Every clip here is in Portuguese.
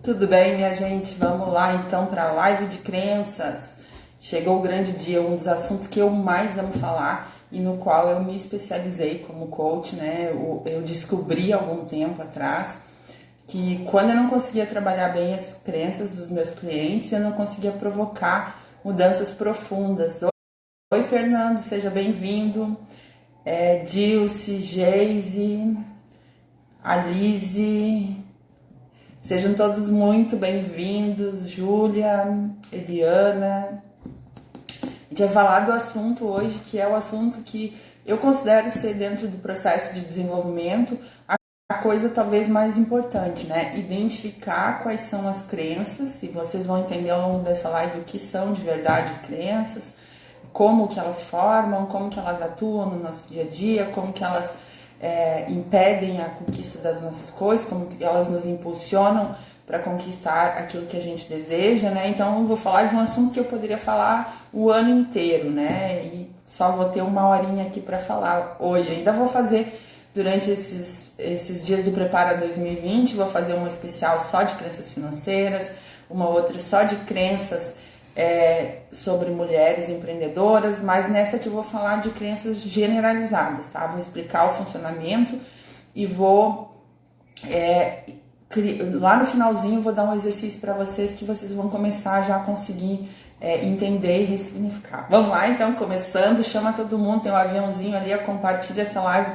Tudo bem, minha gente? Vamos lá então para a live de crenças. Chegou o grande dia, um dos assuntos que eu mais amo falar e no qual eu me especializei como coach, né? Eu descobri há algum tempo atrás que quando eu não conseguia trabalhar bem as crenças dos meus clientes, eu não conseguia provocar mudanças profundas. Oi, Fernando, seja bem-vindo. Dilce, Geise, Alize. Sejam todos muito bem-vindos, Júlia, Eliana. A gente vai falar do assunto hoje, que é o assunto que eu considero ser, dentro do processo de desenvolvimento, a coisa talvez mais importante, né? Identificar quais são as crenças, e vocês vão entender ao longo dessa live o que são de verdade crenças, como que elas formam, como que elas atuam no nosso dia a dia, como que elas impedem a conquista das nossas coisas, como que elas nos impulsionam para conquistar aquilo que a gente deseja, né? Então eu vou falar de um assunto que eu poderia falar o ano inteiro, né? E só vou ter uma horinha aqui para falar hoje. Ainda vou fazer durante esses dias do Prepara 2020, vou fazer uma especial só de crenças financeiras, uma outra só de crenças sobre mulheres empreendedoras, mas nessa aqui eu vou falar de crenças generalizadas, tá? Vou explicar o funcionamento e lá no finalzinho vou dar um exercício para vocês que vocês vão começar já a conseguir entender e ressignificar. Vamos lá então, começando, chama todo mundo, tem um aviãozinho ali, compartilha essa live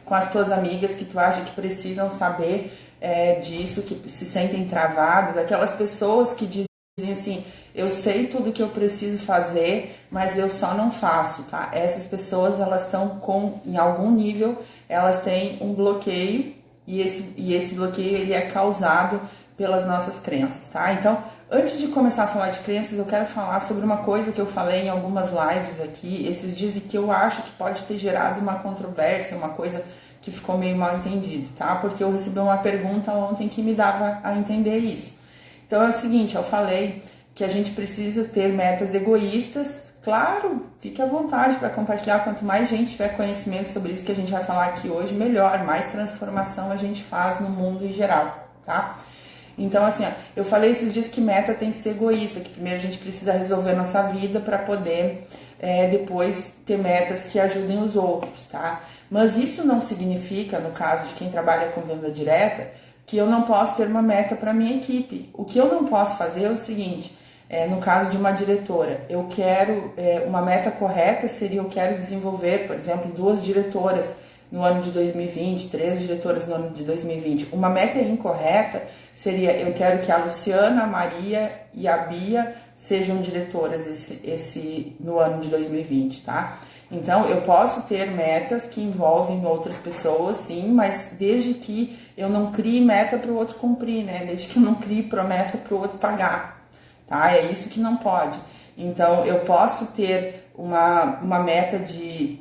com as tuas amigas que tu acha que precisam saber disso, que se sentem travadas, aquelas pessoas que dizem assim, eu sei tudo que eu preciso fazer, mas eu só não faço, tá? Essas pessoas, elas estão em algum nível, elas têm um bloqueio e esse bloqueio, ele é causado pelas nossas crenças, tá? Então, antes de começar a falar de crenças, eu quero falar sobre uma coisa que eu falei em algumas lives aqui, esses dias, e que eu acho que pode ter gerado uma controvérsia, uma coisa que ficou meio mal entendido, tá? Porque eu recebi uma pergunta ontem que me dava a entender isso. Então é o seguinte, eu falei que a gente precisa ter metas egoístas. Claro, fique à vontade para compartilhar. Quanto mais gente tiver conhecimento sobre isso que a gente vai falar aqui hoje, melhor, mais transformação a gente faz no mundo em geral, tá? Então, assim, eu falei esses dias que meta tem que ser egoísta, que primeiro a gente precisa resolver nossa vida para poder depois ter metas que ajudem os outros, tá? Mas isso não significa, no caso de quem trabalha com venda direta, que eu não posso ter uma meta para minha equipe. O que eu não posso fazer é o seguinte, no caso de uma diretora, eu quero, uma meta correta seria eu quero desenvolver, por exemplo, 2 diretoras no ano de 2020, 3 diretoras no ano de 2020. Uma meta incorreta seria eu quero que a Luciana, a Maria e a Bia sejam diretoras no ano de 2020, tá? Então, eu posso ter metas que envolvem outras pessoas, sim, mas desde que eu não crie meta para o outro cumprir, né? Desde que eu não crie promessa para o outro pagar, tá? É isso que não pode. Então, eu posso ter uma meta de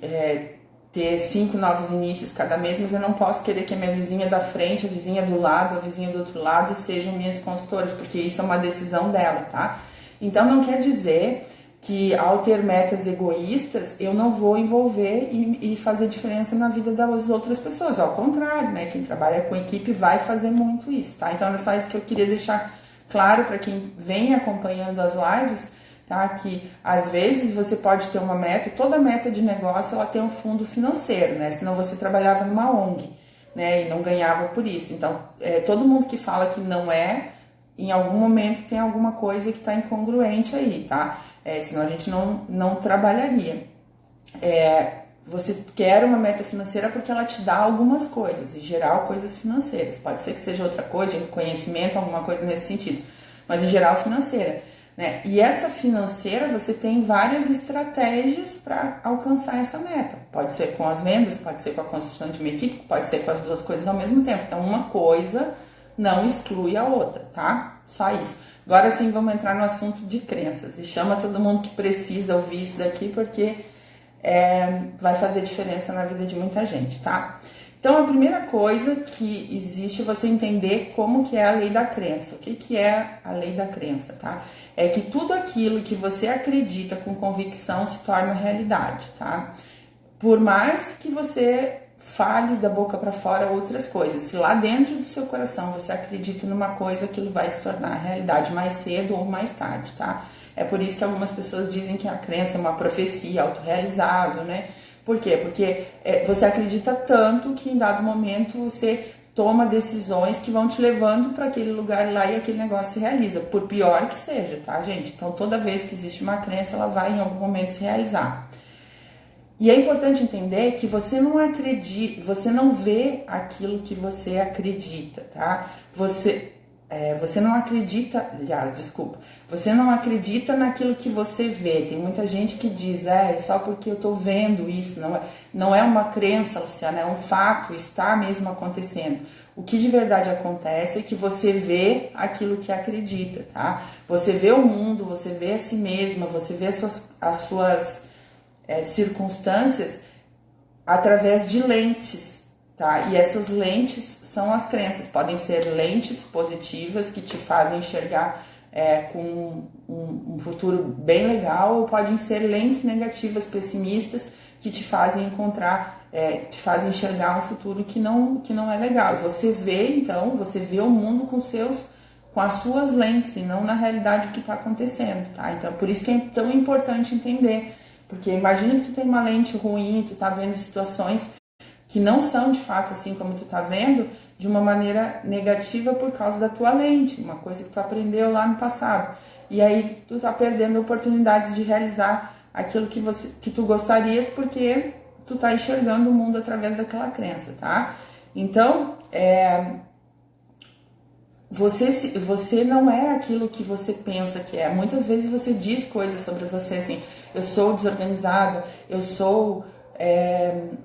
ter 5 novos inícios cada mês, mas eu não posso querer que a minha vizinha da frente, a vizinha do lado, a vizinha do outro lado sejam minhas consultoras, porque isso é uma decisão dela, tá? Então, não quer dizer que ao ter metas egoístas, eu não vou envolver e fazer diferença na vida das outras pessoas. Ao contrário, né? Quem trabalha com equipe vai fazer muito isso, tá? Então, era só isso que eu queria deixar claro para quem vem acompanhando as lives, tá? Que às vezes você pode ter uma meta, toda meta de negócio ela tem um fundo financeiro, né? Senão você trabalhava numa ONG, né? E não ganhava por isso. Então, todo mundo que fala que não em algum momento tem alguma coisa que está incongruente aí, tá? Senão a gente não trabalharia. Você quer uma meta financeira porque ela te dá algumas coisas, em geral coisas financeiras. Pode ser que seja outra coisa, conhecimento, alguma coisa nesse sentido, mas em geral financeira, né? E essa financeira você tem várias estratégias para alcançar essa meta. Pode ser com as vendas, pode ser com a construção de uma equipe, pode ser com as duas coisas ao mesmo tempo. Então uma coisa não exclui a outra, tá? Só isso. Agora sim, vamos entrar no assunto de crenças. E chama todo mundo que precisa ouvir isso daqui, porque vai fazer diferença na vida de muita gente, tá? Então, a primeira coisa que existe é você entender como que é a lei da crença. O que é a lei da crença, tá? É que tudo aquilo que você acredita com convicção se torna realidade, tá? Por mais que você fale da boca para fora outras coisas. Se lá dentro do seu coração você acredita numa coisa, aquilo vai se tornar realidade mais cedo ou mais tarde, tá? É por isso que algumas pessoas dizem que a crença é uma profecia autorrealizável, né? Por quê? Porque você acredita tanto que em dado momento você toma decisões que vão te levando para aquele lugar lá e aquele negócio se realiza, por pior que seja, tá, gente? Então, toda vez que existe uma crença, ela vai em algum momento se realizar. E é importante entender que você não acredita, você não vê aquilo que você acredita, tá? Você não acredita, aliás, desculpa, você não acredita naquilo que você vê. Tem muita gente que diz, só porque eu tô vendo isso, não é uma crença, Luciana, é um fato, está mesmo acontecendo. O que de verdade acontece é que você vê aquilo que acredita, tá? Você vê o mundo, você vê a si mesma, você vê as suas circunstâncias através de lentes, tá? E essas lentes são as crenças, podem ser lentes positivas que te fazem enxergar com um futuro bem legal, ou podem ser lentes negativas, pessimistas, que te fazem te fazem enxergar um futuro que não é legal. E você vê, então, você vê o mundo com as suas lentes e não na realidade o que está acontecendo, tá? Então, por isso que é tão importante entender. Porque imagina que tu tem uma lente ruim, tu tá vendo situações que não são de fato assim como tu tá vendo, de uma maneira negativa por causa da tua lente, uma coisa que tu aprendeu lá no passado. E aí tu tá perdendo oportunidades de realizar aquilo que tu gostarias, porque tu tá enxergando o mundo através daquela crença, tá? Então, você não é aquilo que você pensa que é. Muitas vezes você diz coisas sobre você assim, eu sou desorganizada, eu sou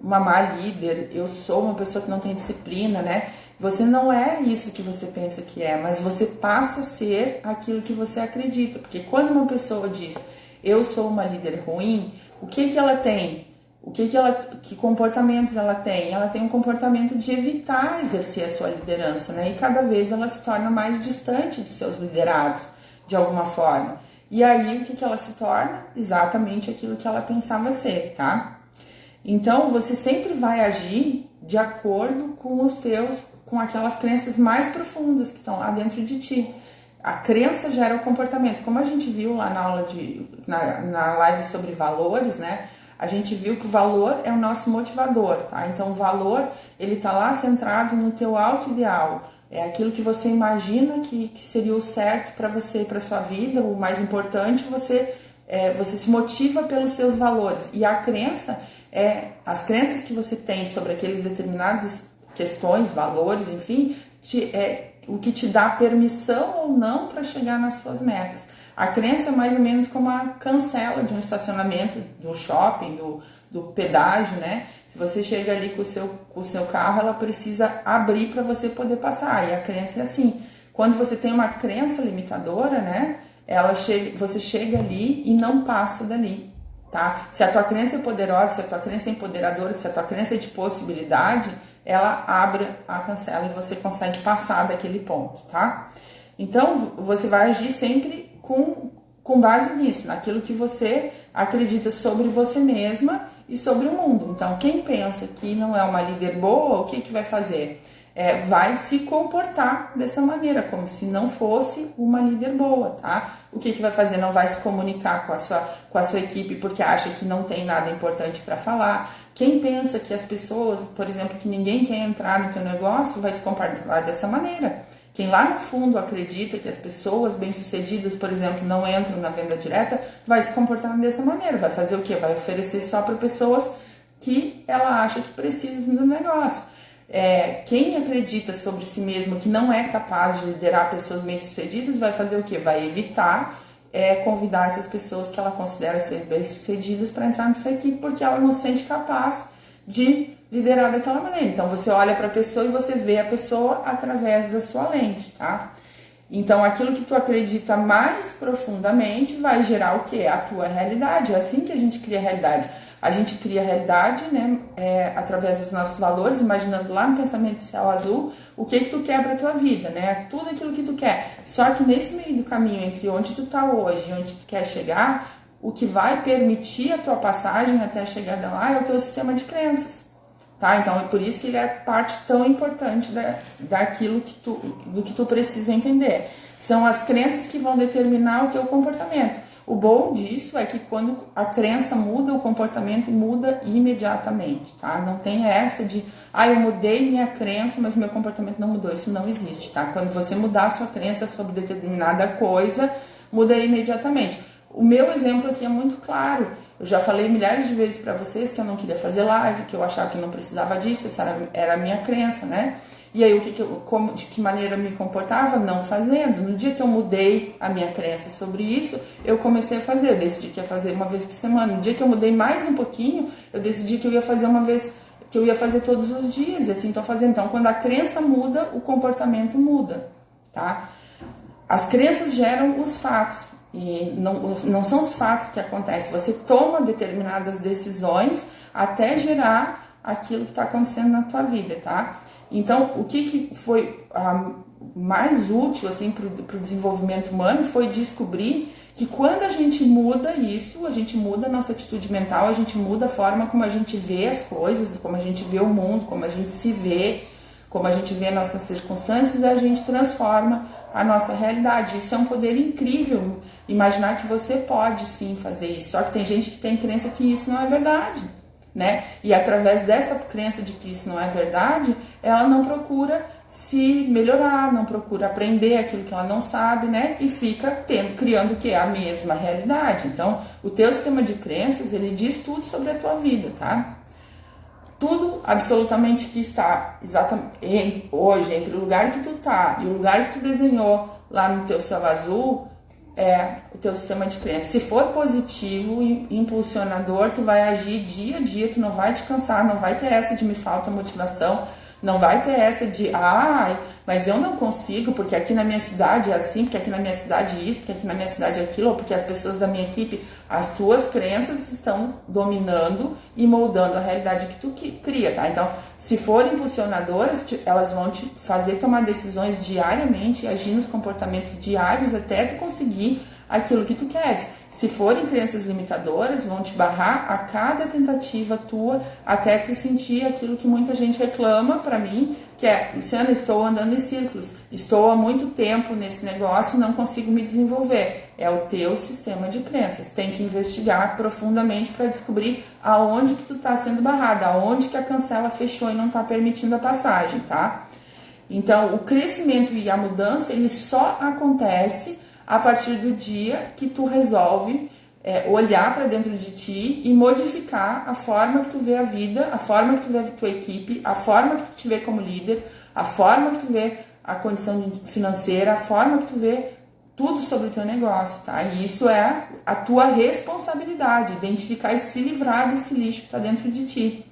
uma má líder, eu sou uma pessoa que não tem disciplina, né? Você não é isso que você pensa que é, mas você passa a ser aquilo que você acredita. Porque quando uma pessoa diz, eu sou uma líder ruim, o que ela tem? Que comportamentos ela tem? Ela tem um comportamento de evitar exercer a sua liderança, né? E cada vez ela se torna mais distante dos seus liderados, de alguma forma. E aí, o que ela se torna? Exatamente aquilo que ela pensava ser, tá? Então, você sempre vai agir de acordo com aquelas crenças mais profundas que estão lá dentro de ti. A crença gera o comportamento. Como a gente viu lá na live sobre valores, né? A gente viu que o valor é o nosso motivador, tá? Então, o valor, ele tá lá centrado no teu alto ideal. É aquilo que você imagina que seria o certo para você, para sua vida. O mais importante, você se motiva pelos seus valores. E a crença, as crenças que você tem sobre aqueles determinados questões, valores, enfim, o que te dá permissão ou não para chegar nas suas metas. A crença é mais ou menos como a cancela de um estacionamento, do shopping, do pedágio, né? Se você chega ali com o seu carro, ela precisa abrir para você poder passar. E a crença é assim. Quando você tem uma crença limitadora, né? Você chega ali e não passa dali, tá? Se a tua crença é poderosa, se a tua crença é empoderadora, se a tua crença é de possibilidade, ela abre a cancela e você consegue passar daquele ponto, tá? Então, você vai agir sempre com base nisso, naquilo que você acredita sobre você mesma e sobre o mundo. Então, quem pensa que não é uma líder boa, o que vai fazer? Vai se comportar dessa maneira, como se não fosse uma líder boa, tá? O que vai fazer? Não vai se comunicar com a sua equipe porque acha que não tem nada importante para falar. Quem pensa que as pessoas, por exemplo, que ninguém quer entrar no teu negócio, vai se comportar dessa maneira. Quem lá no fundo acredita que as pessoas bem-sucedidas, por exemplo, não entram na venda direta, vai se comportar dessa maneira. Vai fazer o quê? Vai oferecer só para pessoas que ela acha que precisam do negócio. Quem acredita sobre si mesmo que não é capaz de liderar pessoas bem-sucedidas, vai fazer o quê? Vai evitar convidar essas pessoas que ela considera ser bem-sucedidas para entrar na sua equipe, porque ela não se sente capaz de liderar daquela maneira. Então, você olha para a pessoa e você vê a pessoa através da sua lente, tá? Então, aquilo que tu acredita mais profundamente vai gerar o quê? A tua realidade. É assim que a gente cria a realidade. A gente cria a realidade, né, através dos nossos valores, imaginando lá no pensamento de céu azul o que tu quer para tua vida, né? Tudo aquilo que tu quer. Só que nesse meio do caminho entre onde tu tá hoje e onde tu quer chegar, o que vai permitir a tua passagem até a chegada lá é o teu sistema de crenças. tá? Então é por isso que ele é parte tão importante daquilo do que tu precisa entender. São as crenças que vão determinar o teu comportamento. O bom disso é que quando a crença muda, o comportamento muda imediatamente, tá? Não tem essa de, eu mudei minha crença, mas meu comportamento não mudou. Isso não existe, tá? Quando você mudar a sua crença sobre determinada coisa, muda imediatamente. O meu exemplo aqui é muito claro. Eu já falei milhares de vezes para vocês que eu não queria fazer live, que eu achava que não precisava disso, essa era a minha crença, né? E aí, de que maneira eu me comportava? Não fazendo. No dia que eu mudei a minha crença sobre isso, eu comecei a fazer. Eu decidi que ia fazer uma vez por semana. No dia que eu mudei mais um pouquinho, eu decidi que eu ia fazer uma vez, que eu ia fazer todos os dias. E assim estou fazendo. Então, quando a crença muda, o comportamento muda, tá? As crenças geram os fatos. E não são os fatos que acontecem. Você toma determinadas decisões até gerar aquilo que está acontecendo na tua vida, tá? Então, o que foi mais útil assim, para o desenvolvimento humano foi descobrir que quando a gente muda isso, a gente muda a nossa atitude mental, a gente muda a forma como a gente vê as coisas, como a gente vê o mundo, como a gente se vê, como a gente vê nossas circunstâncias, a gente transforma a nossa realidade. Isso é um poder incrível, imaginar que você pode sim fazer isso. Só que tem gente que tem crença que isso não é verdade, né? E através dessa crença de que isso não é verdade, ela não procura se melhorar, não procura aprender aquilo que ela não sabe, né? E fica criando o que? A mesma realidade. Então, o teu sistema de crenças, ele diz tudo sobre a tua vida, tá? Tudo absolutamente que está exatamente hoje entre o lugar que tu tá e o lugar que tu desenhou lá no teu céu azul é o teu sistema de crença. Se for positivo e impulsionador, tu vai agir dia a dia, tu não vai te cansar, não vai ter essa de me falta motivação, não vai ter essa de, mas eu não consigo, porque aqui na minha cidade é assim, porque aqui na minha cidade é isso, porque aqui na minha cidade é aquilo, ou porque as pessoas da minha equipe, as tuas crenças estão dominando e moldando a realidade que tu cria, tá? Então, se forem impulsionadoras, elas vão te fazer tomar decisões diariamente, agir nos comportamentos diários até tu conseguir aquilo que tu queres. Se forem crenças limitadoras, vão te barrar a cada tentativa tua até tu sentir aquilo que muita gente reclama pra mim, que é, Luciana, estou andando em círculos, estou há muito tempo nesse negócio e não consigo me desenvolver. É o teu sistema de crenças. Tem que investigar profundamente para descobrir aonde que tu tá sendo barrada, aonde que a cancela fechou e não tá permitindo a passagem, tá? Então, o crescimento e a mudança, ele só acontece a partir do dia que tu resolve olhar para dentro de ti e modificar a forma que tu vê a vida, a forma que tu vê a tua equipe, a forma que tu te vê como líder, a forma que tu vê a condição financeira, a forma que tu vê tudo sobre o teu negócio, tá? E isso é a tua responsabilidade, identificar e se livrar desse lixo que tá dentro de ti,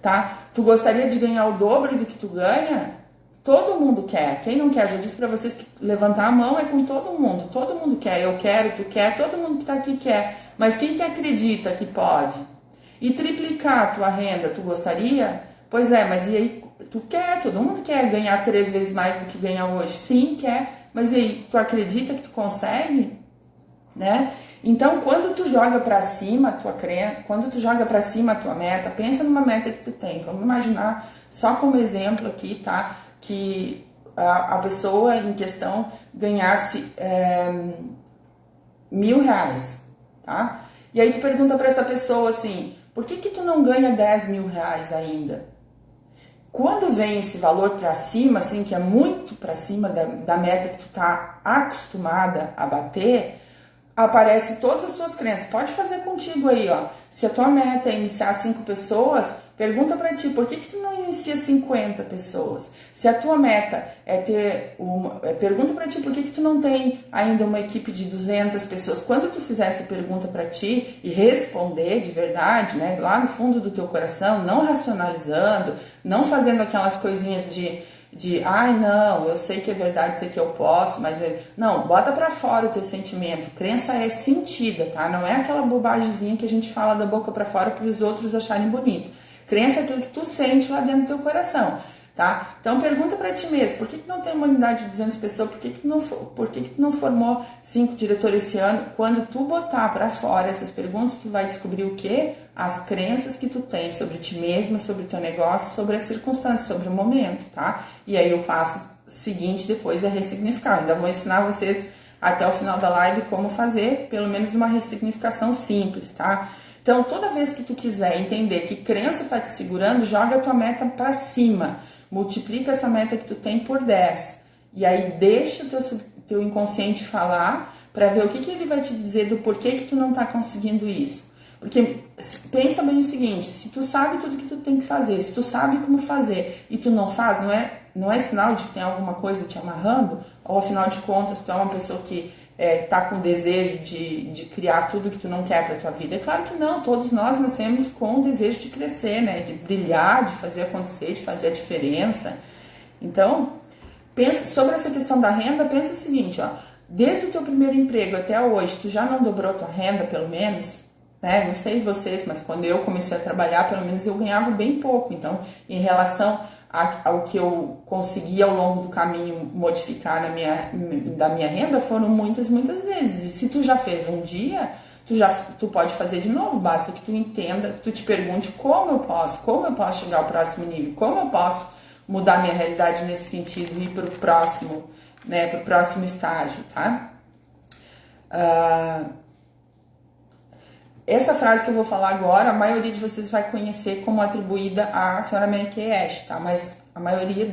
tá? Tu gostaria de ganhar o dobro do que tu ganha? Todo mundo quer. Quem não quer? Já disse para vocês que levantar a mão é com todo mundo. Todo mundo quer. Eu quero, tu quer, todo mundo que tá aqui quer. Mas quem que acredita que pode? E triplicar a tua renda, tu gostaria? Pois é, mas e aí? Tu quer, todo mundo quer ganhar 3 vezes mais do que ganha hoje. Sim, quer. Mas e aí? Tu acredita que tu consegue? Né? Então, quando tu joga para cima a tua crença, quando tu joga para cima a tua meta, pensa numa meta que tu tem. Vamos imaginar, só como exemplo aqui, tá? Que a pessoa em questão ganhasse R$1.000, tá? E aí tu pergunta para essa pessoa assim, por que tu não ganha R$10.000 ainda? Quando vem esse valor para cima, assim, que é muito para cima da meta que tu tá acostumada a bater, aparece todas as tuas crenças. Pode fazer contigo aí, ó. Se a tua meta é iniciar 5 pessoas, pergunta pra ti, por que tu não inicia 50 pessoas? Se a tua meta é ter pergunta pra ti, por que tu não tem ainda uma equipe de 200 pessoas? Quando tu fizer essa pergunta pra ti e responder de verdade, né, lá no fundo do teu coração, não racionalizando, não fazendo aquelas coisinhas de não, eu sei que é verdade, sei que eu posso, mas não, bota pra fora o teu sentimento. Crença é sentida, tá? Não é aquela bobagemzinha que a gente fala da boca pra fora para os outros acharem bonito. Crença é aquilo que tu sente lá dentro do teu coração, tá? Então pergunta para ti mesmo, por que não tem uma unidade de 200 pessoas, por que tu não formou 5 diretores esse ano? Quando tu botar para fora essas perguntas, tu vai descobrir o quê? As crenças que tu tem sobre ti mesma, sobre o teu negócio, sobre as circunstâncias, sobre o momento, tá? E aí o passo seguinte depois é ressignificar. Ainda vou ensinar vocês até o final da live como fazer pelo menos uma ressignificação simples, tá? Então, toda vez que tu quiser entender que crença tá te segurando, joga a tua meta para cima. Multiplica essa meta que tu tem por 10. E aí deixa o teu inconsciente falar para ver o que ele vai te dizer do porquê que tu não tá conseguindo isso. Porque pensa bem o seguinte, se tu sabe tudo que tu tem que fazer, se tu sabe como fazer e tu não faz, não é sinal de que tem alguma coisa te amarrando? Ou afinal de contas tu é uma pessoa que tá com desejo de criar tudo que tu não quer pra tua vida? É claro que não, todos nós nascemos com o desejo de crescer, né? De brilhar, de fazer acontecer, de fazer a diferença. Então, pensa sobre essa questão da renda, pensa o seguinte, ó, desde o teu primeiro emprego até hoje, tu já não dobrou tua renda, pelo menos? Né? Não sei vocês, mas quando eu comecei a trabalhar, pelo menos eu ganhava bem pouco. Então, em relação ao que eu consegui ao longo do caminho modificar da minha renda, foram muitas vezes. E se tu já fez um dia, tu pode fazer de novo. Basta que tu entenda, que tu te pergunte como eu posso chegar ao próximo nível, como eu posso mudar minha realidade nesse sentido e ir para o próximo, né, para o próximo estágio, tá? Essa frase que eu vou falar agora, a maioria de vocês vai conhecer como atribuída à senhora Mary Kay Ash, tá? Mas a maioria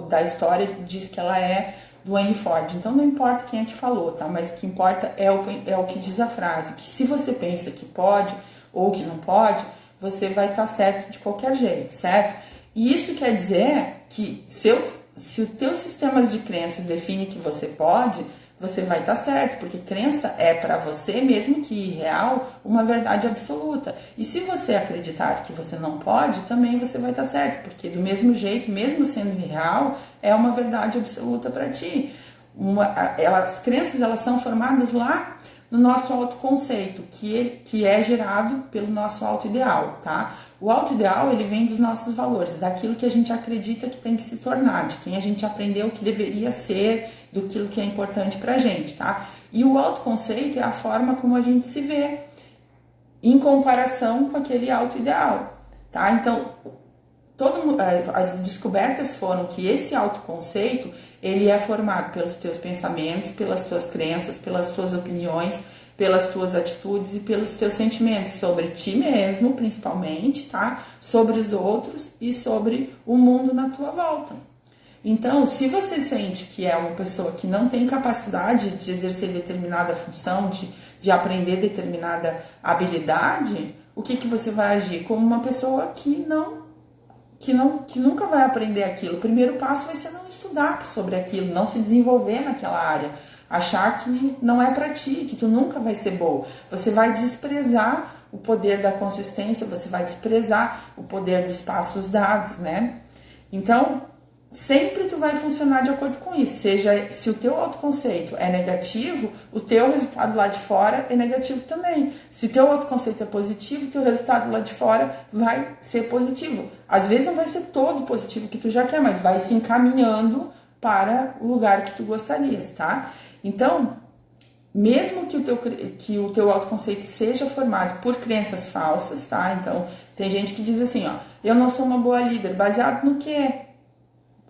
da história diz que ela é do Henry Ford. Então não importa quem é que falou, tá? Mas o que importa é o que diz a frase. Que se você pensa que pode ou que não pode, você vai estar certo de qualquer jeito, certo? E isso quer dizer que se os teus sistemas de crenças definem que você pode, você vai estar certo, porque crença é para você, mesmo que irreal, uma verdade absoluta. E se você acreditar que você não pode, também você vai estar certo, porque do mesmo jeito, mesmo sendo irreal, é uma verdade absoluta para ti. As crenças, elas são formadas lá no nosso autoconceito, que é gerado pelo nosso autoideal, tá? O autoideal, ele vem dos nossos valores, daquilo que a gente acredita que tem que se tornar, de quem a gente aprendeu que deveria ser, do que é importante pra gente, tá? E o autoconceito é a forma como a gente se vê em comparação com aquele autoideal, tá? Então, as descobertas foram que esse autoconceito, ele é formado pelos teus pensamentos, pelas tuas crenças, pelas tuas opiniões, pelas tuas atitudes e pelos teus sentimentos sobre ti mesmo, principalmente, tá? Sobre os outros e sobre o mundo na tua volta. Então, se você sente que é uma pessoa que não tem capacidade de exercer determinada função, de aprender determinada habilidade, o que você vai agir? Como uma pessoa que nunca vai aprender aquilo. O primeiro passo vai ser não estudar sobre aquilo, não se desenvolver naquela área, achar que não é para ti, que tu nunca vai ser boa. Você vai desprezar o poder da consistência, você vai desprezar o poder dos passos dados, né? Então, sempre tu vai funcionar de acordo com isso. Se o teu autoconceito é negativo, o teu resultado lá de fora é negativo também. Se o teu autoconceito é positivo, o teu resultado lá de fora vai ser positivo. Às vezes não vai ser todo positivo que tu já quer, mas vai se encaminhando para o lugar que tu gostarias, tá? Então, mesmo que o teu autoconceito seja formado por crenças falsas, tá? Então, tem gente que diz assim, ó, eu não sou uma boa líder, baseado no quê?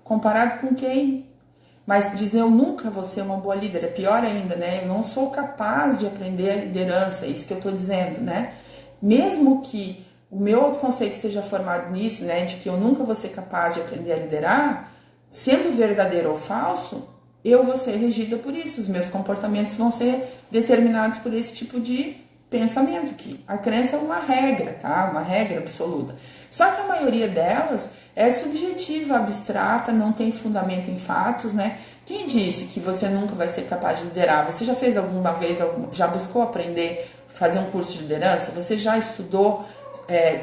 Comparado com quem? Mas dizer eu nunca vou ser uma boa líder é pior ainda, né? Eu não sou capaz de aprender a liderança, é isso que eu tô dizendo, né? Mesmo que o meu autoconceito seja formado nisso, né? De que eu nunca vou ser capaz de aprender a liderar, sendo verdadeiro ou falso, eu vou ser regida por isso. Os meus comportamentos vão ser determinados por esse tipo de pensamento, que a crença é uma regra, tá? Uma regra absoluta. Só que a maioria delas é subjetiva, abstrata, não tem fundamento em fatos, né? Quem disse que você nunca vai ser capaz de liderar? Você já fez alguma vez, já buscou aprender, fazer um curso de liderança? Você já estudou,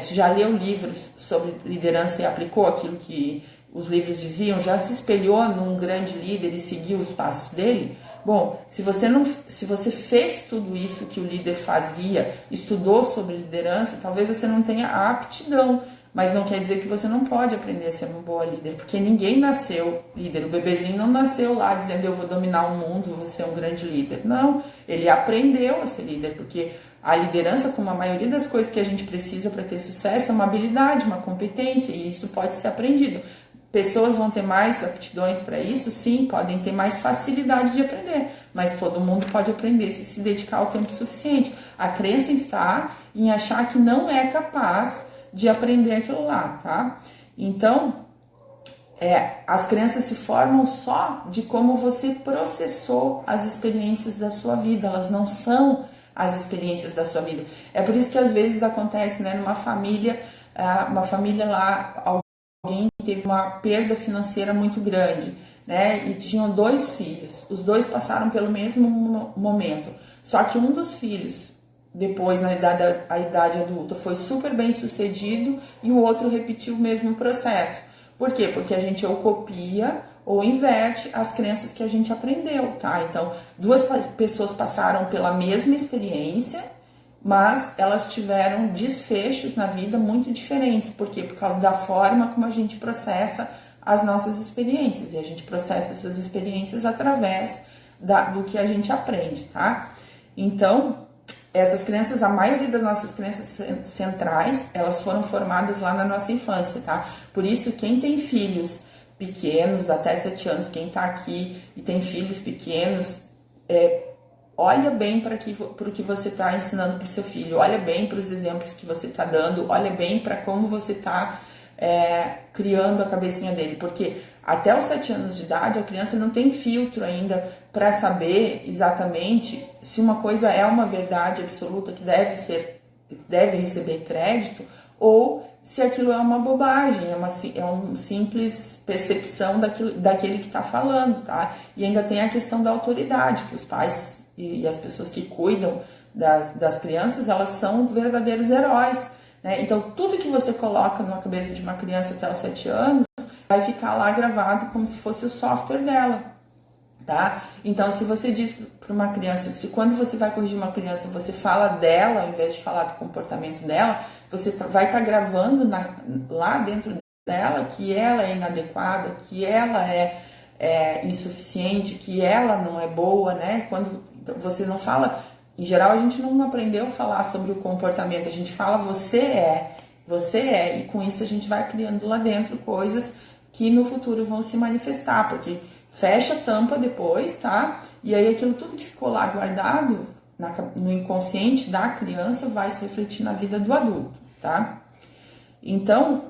já leu livros sobre liderança e aplicou aquilo que os livros diziam? Já se espelhou num grande líder e seguiu os passos dele? Bom, se você fez tudo isso que o líder fazia, estudou sobre liderança, talvez você não tenha a aptidão, mas não quer dizer que você não pode aprender a ser uma boa líder, porque ninguém nasceu líder. O bebezinho não nasceu lá dizendo eu vou dominar o mundo, vou ser um grande líder. Não, ele aprendeu a ser líder, porque a liderança, como a maioria das coisas que a gente precisa para ter sucesso, é uma habilidade, uma competência, e isso pode ser aprendido. Pessoas vão ter mais aptidões para isso? Sim, podem ter mais facilidade de aprender, mas todo mundo pode aprender se dedicar o tempo suficiente. A crença está em achar que não é capaz de aprender aquilo lá, tá? Então, as crenças se formam só de como você processou as experiências da sua vida, elas não são as experiências da sua vida. É por isso que às vezes acontece, né, numa família, uma família lá, alguém teve uma perda financeira muito grande, né? E tinham 2 filhos. Os 2 passaram pelo mesmo momento. Só que um dos filhos, depois na idade adulta, foi super bem sucedido e o outro repetiu o mesmo processo. Por quê? Porque a gente ou copia ou inverte as crenças que a gente aprendeu, tá? Então, 2 pessoas passaram pela mesma experiência, mas elas tiveram desfechos na vida muito diferentes. Por quê? Por causa da forma como a gente processa as nossas experiências. E a gente processa essas experiências através do que a gente aprende, tá? Então, essas crenças, a maioria das nossas crenças centrais, elas foram formadas lá na nossa infância, tá? Por isso, quem tem filhos pequenos, até 7 anos, quem tá aqui e tem filhos pequenos, olha bem para o que você está ensinando para o seu filho, olha bem para os exemplos que você está dando, olha bem para como você está criando a cabecinha dele, porque até os 7 anos de idade a criança não tem filtro ainda para saber exatamente se uma coisa é uma verdade absoluta que deve receber crédito ou se aquilo é uma bobagem, é uma simples percepção daquele que está falando, tá? E ainda tem a questão da autoridade, que os pais e as pessoas que cuidam das crianças, elas são verdadeiros heróis, né? Então, tudo que você coloca na cabeça de uma criança até os 7 anos vai ficar lá gravado como se fosse o software dela, tá? Então, se você diz para uma criança, se quando você vai corrigir uma criança, você fala dela ao invés de falar do comportamento dela, você vai estar gravando lá dentro dela que ela é inadequada, que ela é insuficiente, que ela não é boa, né? Quando você não fala, em geral a gente não aprendeu a falar sobre o comportamento, a gente fala você é, e com isso a gente vai criando lá dentro coisas que no futuro vão se manifestar, porque fecha a tampa depois, tá? E aí aquilo tudo que ficou lá guardado no inconsciente da criança vai se refletir na vida do adulto, tá? Então,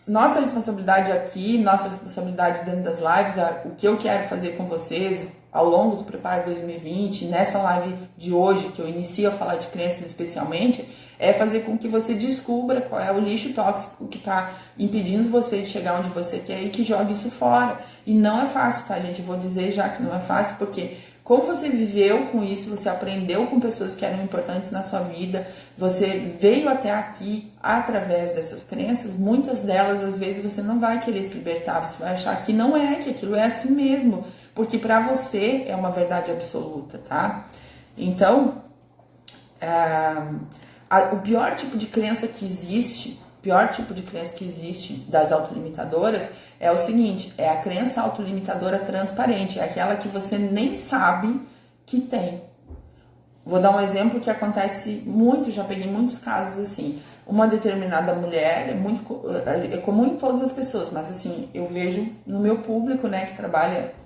nossa responsabilidade aqui, nossa responsabilidade dentro das lives, o que eu quero fazer com vocês ao longo do Prepara 2020, nessa live de hoje, que eu inicio a falar de crenças especialmente, é fazer com que você descubra qual é o lixo tóxico que está impedindo você de chegar onde você quer e que jogue isso fora. E não é fácil, tá, gente? Eu vou dizer já que não é fácil, porque como você viveu com isso, você aprendeu com pessoas que eram importantes na sua vida, você veio até aqui através dessas crenças, muitas delas, às vezes, você não vai querer se libertar, você vai achar que não é, que aquilo é assim mesmo, porque para você é uma verdade absoluta, tá? Então, o pior tipo de crença que existe, das autolimitadoras é o seguinte, é a crença autolimitadora transparente, é aquela que você nem sabe que tem. Vou dar um exemplo que acontece muito, já peguei muitos casos assim. Uma determinada mulher, é comum em todas as pessoas, mas assim, eu vejo no meu público, né,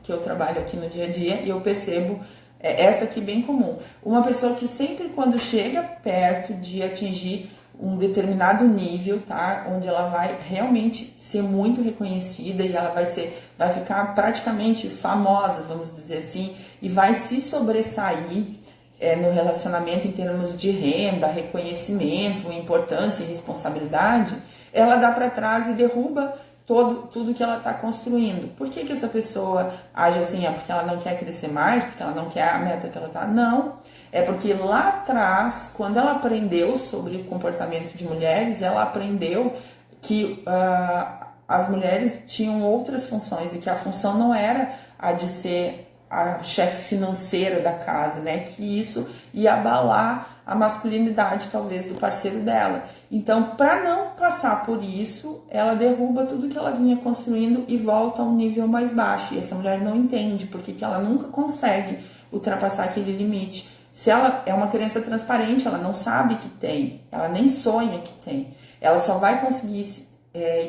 que eu trabalho aqui no dia a dia, e eu percebo essa aqui bem comum. Uma pessoa que sempre quando chega perto de atingir um determinado nível, tá? Onde ela vai realmente ser muito reconhecida e ela vai ficar praticamente famosa, vamos dizer assim, e vai se sobressair no relacionamento em termos de renda, reconhecimento, importância e responsabilidade, ela dá para trás e derruba tudo que ela está construindo. Por que essa pessoa age assim? É porque ela não quer crescer mais? Porque ela não quer a meta que ela está? Não. É porque lá atrás, quando ela aprendeu sobre o comportamento de mulheres, ela aprendeu que as mulheres tinham outras funções e que a função não era a de ser a chefe financeira da casa, né? Que isso ia abalar a masculinidade, talvez, do parceiro dela. Então, para não passar por isso, ela derruba tudo que ela vinha construindo e volta a um nível mais baixo. E essa mulher não entende porque que ela nunca consegue ultrapassar aquele limite. Se ela é uma criança transparente, ela não sabe que tem, ela nem sonha que tem. Ela só vai conseguir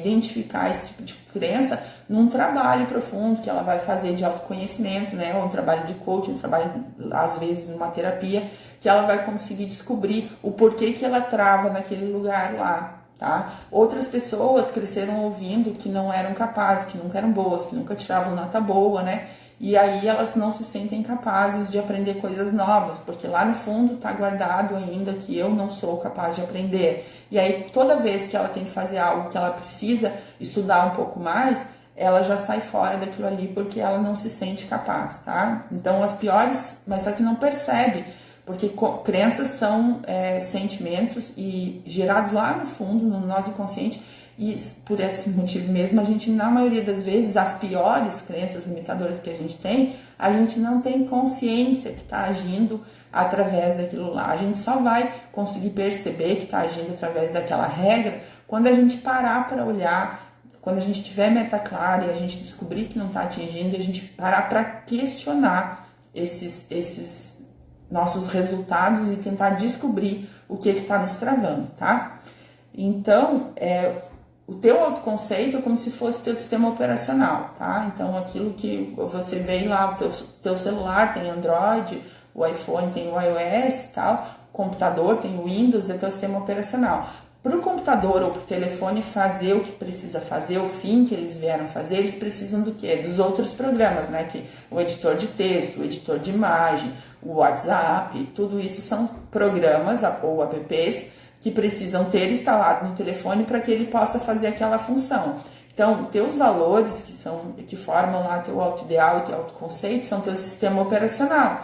identificar esse tipo de crença num trabalho profundo que ela vai fazer de autoconhecimento, né? Ou um trabalho de coaching, um trabalho, às vezes, numa terapia, que ela vai conseguir descobrir o porquê que ela trava naquele lugar lá, tá? Outras pessoas cresceram ouvindo que não eram capazes, que nunca eram boas, que nunca tiravam nota boa, né? E aí elas não se sentem capazes de aprender coisas novas, porque lá no fundo está guardado ainda que eu não sou capaz de aprender. E aí toda vez que ela tem que fazer algo que ela precisa estudar um pouco mais, ela já sai fora daquilo ali porque ela não se sente capaz, tá? Então as piores, mas só que não percebe, porque crenças são sentimentos e gerados lá no fundo, no nosso inconsciente. E por esse motivo mesmo, a gente, na maioria das vezes, as piores crenças limitadoras que a gente não tem consciência que está agindo através daquilo lá. A gente só vai conseguir perceber que está agindo através daquela regra quando a gente parar para olhar, quando a gente tiver meta clara e a gente descobrir que não está atingindo, e a gente parar para questionar esses nossos resultados e tentar descobrir o que está nos travando, tá? Então, o teu autoconceito é como se fosse teu sistema operacional, tá? Então, aquilo que você vê lá, o teu celular tem Android, o iPhone tem o iOS e tal, o computador tem o Windows, é teu sistema operacional. Para o computador ou para o telefone fazer o que precisa fazer, o fim que eles vieram fazer, eles precisam do quê? Dos outros programas, né? Que o editor de texto, o editor de imagem, o WhatsApp, tudo isso são programas ou apps que precisam ter instalado no telefone para que ele possa fazer aquela função. Então, teus valores que formam lá teu autoideal e teu autoconceito são teu sistema operacional.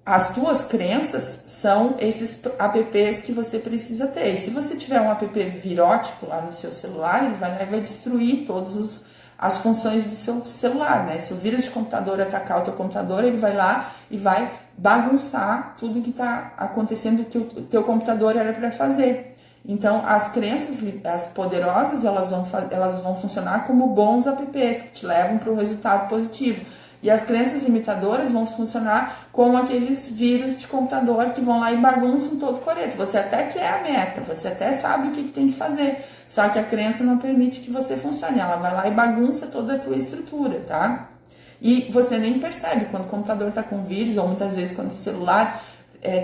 As tuas crenças são esses apps que você precisa ter. E se você tiver um app virótico lá no seu celular, ele vai lá e vai destruir todas as funções do seu celular, né? Se o vírus de computador atacar o teu computador, ele vai lá e vai bagunçar tudo que está acontecendo que o teu computador era para fazer. Então, as crenças, as poderosas, elas vão funcionar como bons apps que te levam para o resultado positivo. E as crenças limitadoras vão funcionar como aqueles vírus de computador que vão lá e bagunçam todo o coreto. Você até quer a meta, você até sabe o que tem que fazer, só que a crença não permite que você funcione. Ela vai lá e bagunça toda a tua estrutura, tá? E você nem percebe quando o computador está com vírus, ou muitas vezes quando o celular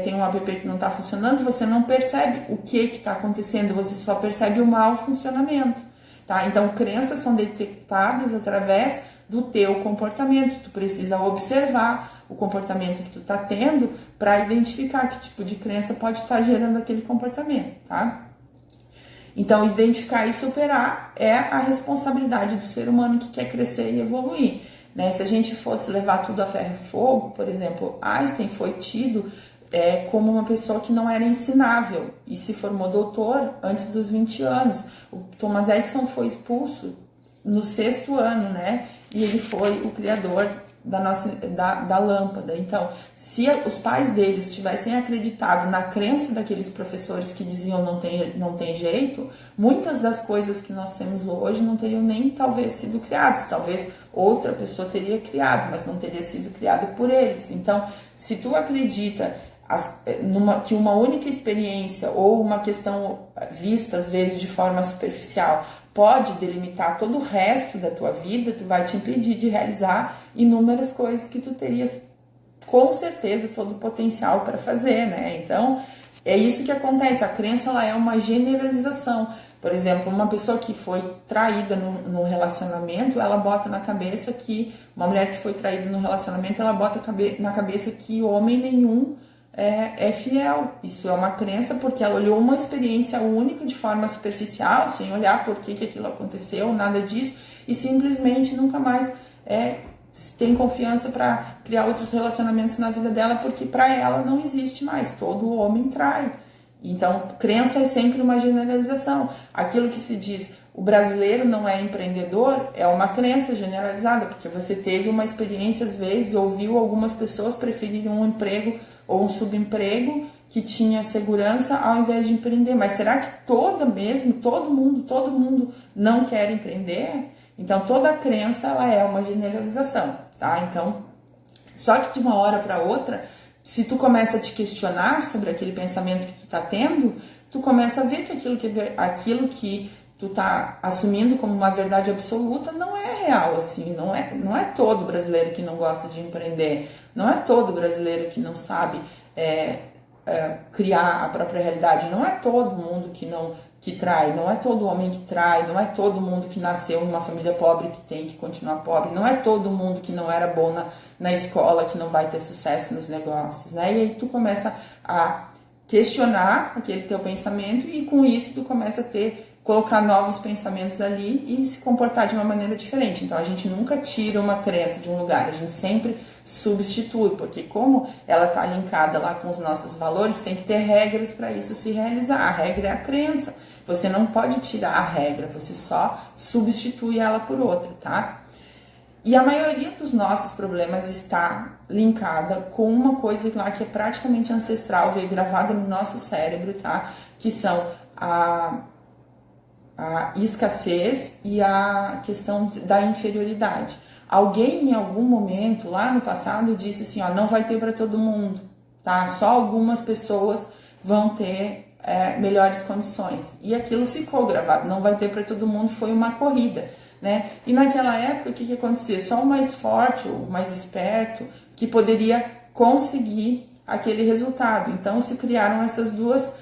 tem um app que não está funcionando, você não percebe o que está acontecendo, você só percebe o mau funcionamento, tá? Então, crenças são detectadas através do teu comportamento. Tu precisa observar o comportamento que tu está tendo para identificar que tipo de crença pode estar gerando aquele comportamento, tá? Então, identificar e superar é a responsabilidade do ser humano que quer crescer e evoluir, né? Se a gente fosse levar tudo a ferro e fogo, por exemplo, Einstein foi tido como uma pessoa que não era ensinável e se formou doutor antes dos 20 anos. O Thomas Edison foi expulso no 6º ano, né? E ele foi o criador da lâmpada. Então, se os pais deles tivessem acreditado na crença daqueles professores que diziam não tem jeito, muitas das coisas que nós temos hoje não teriam nem talvez sido criadas. Talvez outra pessoa teria criado, mas não teria sido criado por eles. Então, se tu acredita que uma única experiência ou uma questão vista às vezes de forma superficial pode delimitar todo o resto da tua vida, tu vai te impedir de realizar inúmeras coisas que tu terias com certeza todo o potencial para fazer, né? Então, é isso que acontece. A crença, ela é uma generalização. Por exemplo, uma pessoa que foi traída no relacionamento, ela bota na cabeça que uma mulher que foi traída no relacionamento, ela bota na cabeça que homem nenhum é fiel. Isso é uma crença porque ela olhou uma experiência única de forma superficial, sem olhar por que aquilo aconteceu, nada disso, e simplesmente nunca mais tem confiança para criar outros relacionamentos na vida dela, porque para ela não existe mais, todo homem trai. Então, crença é sempre uma generalização. Aquilo que se diz, o brasileiro não é empreendedor é uma crença generalizada, porque você teve uma experiência, às vezes, ouviu algumas pessoas preferirem um emprego ou um subemprego que tinha segurança ao invés de empreender. Mas será que todo mundo não quer empreender? Então, toda a crença ela é uma generalização, tá? Então, só que de uma hora para outra, se tu começa a te questionar sobre aquele pensamento que tu tá tendo, tu começa a ver que aquilo que tu tá assumindo como uma verdade absoluta não é real, assim, não é todo brasileiro que não gosta de empreender, não é todo brasileiro que não sabe criar a própria realidade, não é todo mundo que trai, não é todo homem que trai, não é todo mundo que nasceu em uma família pobre que tem que continuar pobre, não é todo mundo que não era bom na escola que não vai ter sucesso nos negócios, né? E aí tu começa a questionar aquele teu pensamento e com isso tu começa a colocar novos pensamentos ali e se comportar de uma maneira diferente. Então a gente nunca tira uma crença de um lugar, a gente sempre substitui, porque como ela está linkada lá com os nossos valores, tem que ter regras para isso se realizar. A regra é a crença. Você não pode tirar a regra, você só substitui ela por outra, tá? E a maioria dos nossos problemas está linkada com uma coisa lá que é praticamente ancestral, veio gravada no nosso cérebro, tá? Que são a escassez e a questão da inferioridade. Alguém em algum momento lá no passado disse assim, ó, não vai ter para todo mundo, tá? Só algumas pessoas vão ter melhores condições. E aquilo ficou gravado, não vai ter para todo mundo, foi uma corrida, né? E naquela época o que acontecia? Só o mais forte, o mais esperto, que poderia conseguir aquele resultado. Então se criaram essas duas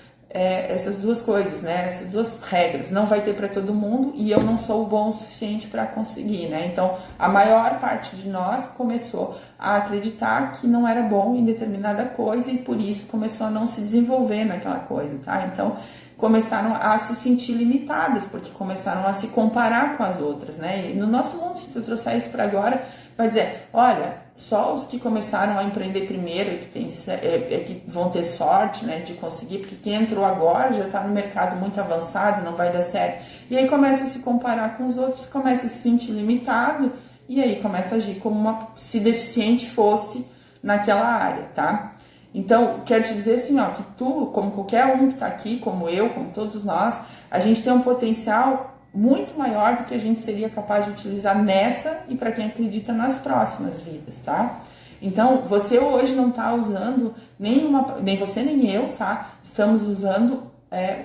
coisas, né? Essas duas regras. Não vai ter para todo mundo e eu não sou bom o suficiente para conseguir, né? Então, a maior parte de nós começou a acreditar que não era bom em determinada coisa e por isso começou a não se desenvolver naquela coisa, tá? Então, começaram a se sentir limitadas, porque começaram a se comparar com as outras, né? E no nosso mundo, se tu trouxer isso para agora, vai dizer, olha, só os que começaram a empreender primeiro e que vão ter sorte, né, de conseguir, porque quem entrou agora já está no mercado muito avançado, não vai dar certo. E aí começa a se comparar com os outros, começa a se sentir limitado e aí começa a agir como se deficiente fosse naquela área, tá? Então, quero te dizer assim, ó, que tu, como qualquer um que está aqui, como eu, como todos nós, a gente tem um potencial muito maior do que a gente seria capaz de utilizar nessa e para quem acredita nas próximas vidas, tá? Então, você hoje não está usando nem você nem eu, tá? Estamos usando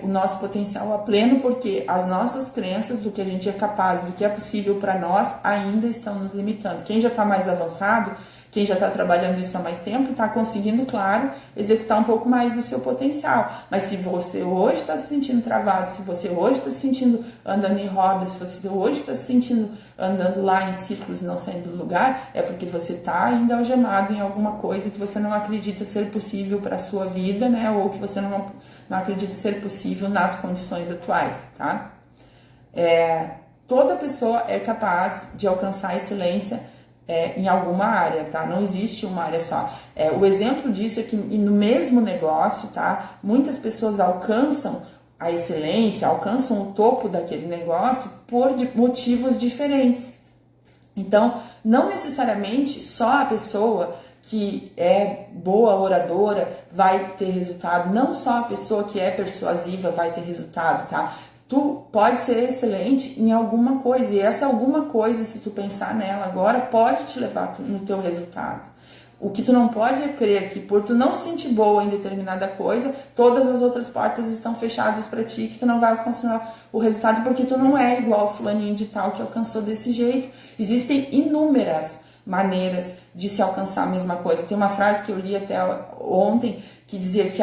o nosso potencial a pleno, porque as nossas crenças do que a gente é capaz, do que é possível para nós, ainda estão nos limitando. Quem já está mais avançado, quem já está trabalhando isso há mais tempo, está conseguindo, claro, executar um pouco mais do seu potencial. Mas se você hoje está se sentindo travado, se você hoje está se sentindo andando em rodas, se você hoje está se sentindo andando lá em círculos e não saindo do lugar, é porque você está ainda algemado em alguma coisa que você não acredita ser possível para a sua vida, né? Ou que você não acredita ser possível nas condições atuais, tá? Toda pessoa é capaz de alcançar a excelência em alguma área, tá? Não existe uma área só. O exemplo disso é que no mesmo negócio, tá? Muitas pessoas alcançam a excelência, alcançam o topo daquele negócio por motivos diferentes. Então, não necessariamente só a pessoa que é boa oradora vai ter resultado, não só a pessoa que é persuasiva vai ter resultado, tá? Tu pode ser excelente em alguma coisa, e essa alguma coisa, se tu pensar nela agora, pode te levar no teu resultado. O que tu não pode é crer que por tu não se sentir boa em determinada coisa, todas as outras portas estão fechadas para ti, que tu não vai alcançar o resultado porque tu não é igual ao fulaninho de tal que alcançou desse jeito. Existem inúmeras maneiras de se alcançar a mesma coisa. Tem uma frase que eu li até ontem que dizia que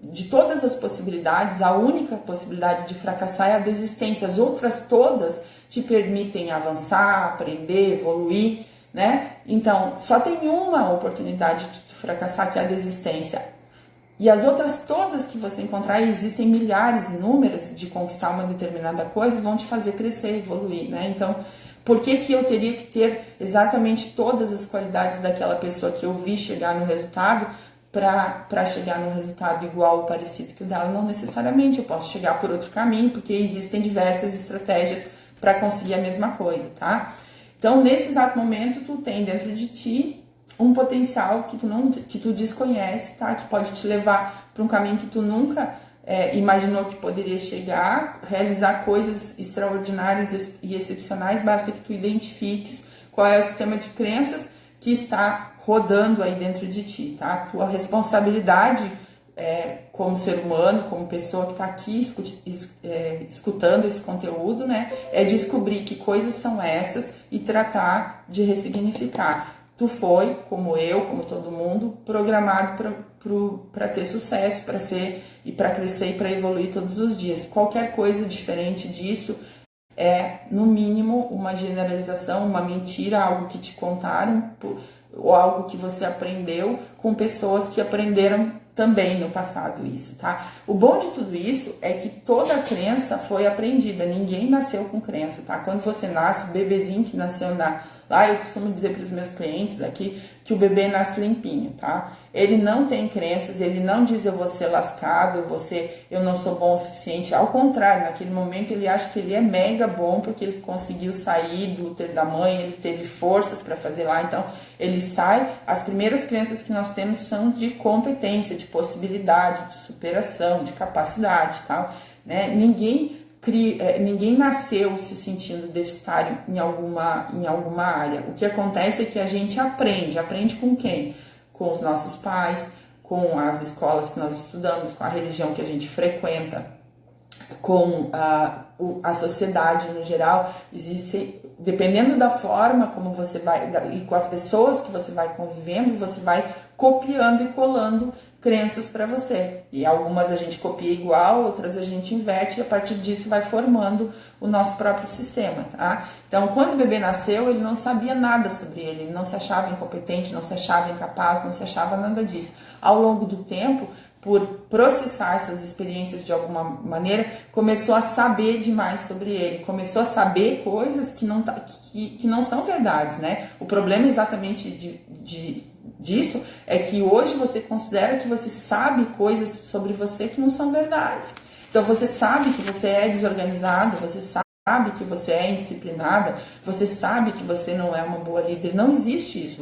de todas as possibilidades, a única possibilidade de fracassar é a desistência. As outras todas te permitem avançar, aprender, evoluir, né? Então, só tem uma oportunidade de tu fracassar, que é a desistência. E as outras todas que você encontrar, e existem milhares, inúmeras, de conquistar uma determinada coisa, vão te fazer crescer, evoluir, né? Então, por que eu teria que ter exatamente todas as qualidades daquela pessoa que eu vi chegar no resultado para chegar num resultado igual ou parecido que o dela? Não necessariamente, eu posso chegar por outro caminho, porque existem diversas estratégias para conseguir a mesma coisa, tá? Então, nesse exato momento, tu tem dentro de ti um potencial que tu desconhece, tá? Que pode te levar para um caminho que tu nunca imaginou que poderia chegar, realizar coisas extraordinárias e excepcionais, basta que tu identifiques qual é o sistema de crenças que está rodando aí dentro de ti, tá? A tua responsabilidade como ser humano, como pessoa que está aqui escutando esse conteúdo, né? É descobrir que coisas são essas e tratar de ressignificar. Tu foi, como eu, como todo mundo, programado para ter sucesso, para ser e para crescer e para evoluir todos os dias. Qualquer coisa diferente disso é, no mínimo, uma generalização, uma mentira, algo que te contaram ou algo que você aprendeu com pessoas que aprenderam também no passado isso, tá? O bom de tudo isso é que toda crença foi aprendida, ninguém nasceu com crença, tá? Quando você nasce, o bebezinho que nasceu lá, eu costumo dizer para os meus clientes aqui que o bebê nasce limpinho, tá? Ele não tem crenças, ele não diz eu vou ser lascado, eu não sou bom o suficiente, ao contrário, naquele momento ele acha que ele é mega bom porque ele conseguiu sair do útero da mãe, ele teve forças para fazer lá, então ele sai, as primeiras crenças que nós temos são de competência, de possibilidade, de superação, de capacidade, tal, né? Ninguém nasceu se sentindo deficitário em alguma área. O que acontece é que a gente aprende com quem? Com os nossos pais, com as escolas que nós estudamos, com a religião que a gente frequenta, com a sociedade no geral. Dependendo da forma como você vai, e com as pessoas que você vai convivendo, você vai copiando e colando crenças para você. E algumas a gente copia igual, outras a gente inverte, e a partir disso vai formando o nosso próprio sistema, tá? Então, quando o bebê nasceu, ele não sabia nada sobre ele não se achava incompetente, não se achava incapaz, não se achava nada disso. Ao longo do tempo, por processar essas experiências de alguma maneira, começou a saber demais sobre ele, começou a saber coisas que não são verdades, né? O problema exatamente disso é que hoje você considera que você sabe coisas sobre você que não são verdades. Então você sabe que você é desorganizado, você sabe que você é indisciplinada, você sabe que você não é uma boa líder. Não existe isso.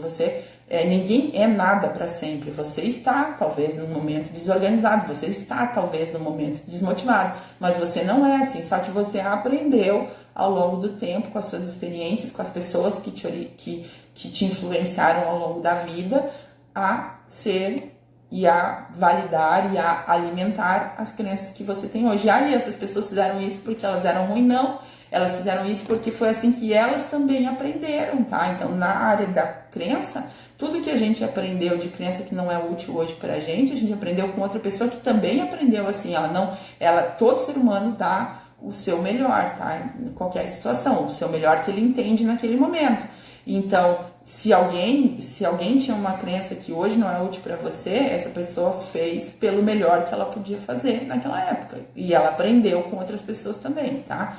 Ninguém é nada para sempre. Você está, talvez, num momento desorganizado, você está, talvez, num momento desmotivado, mas você não é assim. Só que você aprendeu ao longo do tempo, com as suas experiências, com as pessoas que te influenciaram ao longo da vida, a ser e a validar e a alimentar as crenças que você tem hoje. Aí essas pessoas fizeram isso porque elas eram ruins? Não. Elas fizeram isso porque foi assim que elas também aprenderam, tá? Então, na área da crença, tudo que a gente aprendeu de crença que não é útil hoje pra gente, a gente aprendeu com outra pessoa que também aprendeu assim. Todo ser humano dá o seu melhor, tá? Em qualquer situação, o seu melhor que ele entende naquele momento. Então, se alguém tinha uma crença que hoje não é útil para você, essa pessoa fez pelo melhor que ela podia fazer naquela época. E ela aprendeu com outras pessoas também, tá?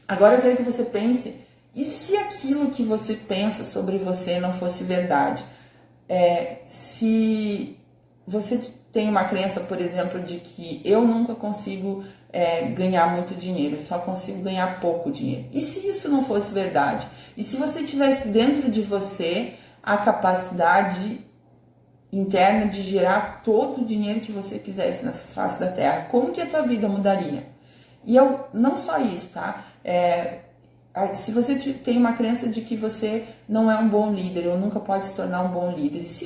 Agora eu quero que você pense, e se aquilo que você pensa sobre você não fosse verdade? Se você tem uma crença, por exemplo, de que eu nunca consigo ganhar muito dinheiro, eu só consigo ganhar pouco dinheiro. E se isso não fosse verdade? E se você tivesse dentro de você a capacidade interna de gerar todo o dinheiro que você quisesse nessa face da Terra, como que a tua vida mudaria? E não só isso, tá? Se você tem uma crença de que você não é um bom líder ou nunca pode se tornar um bom líder, se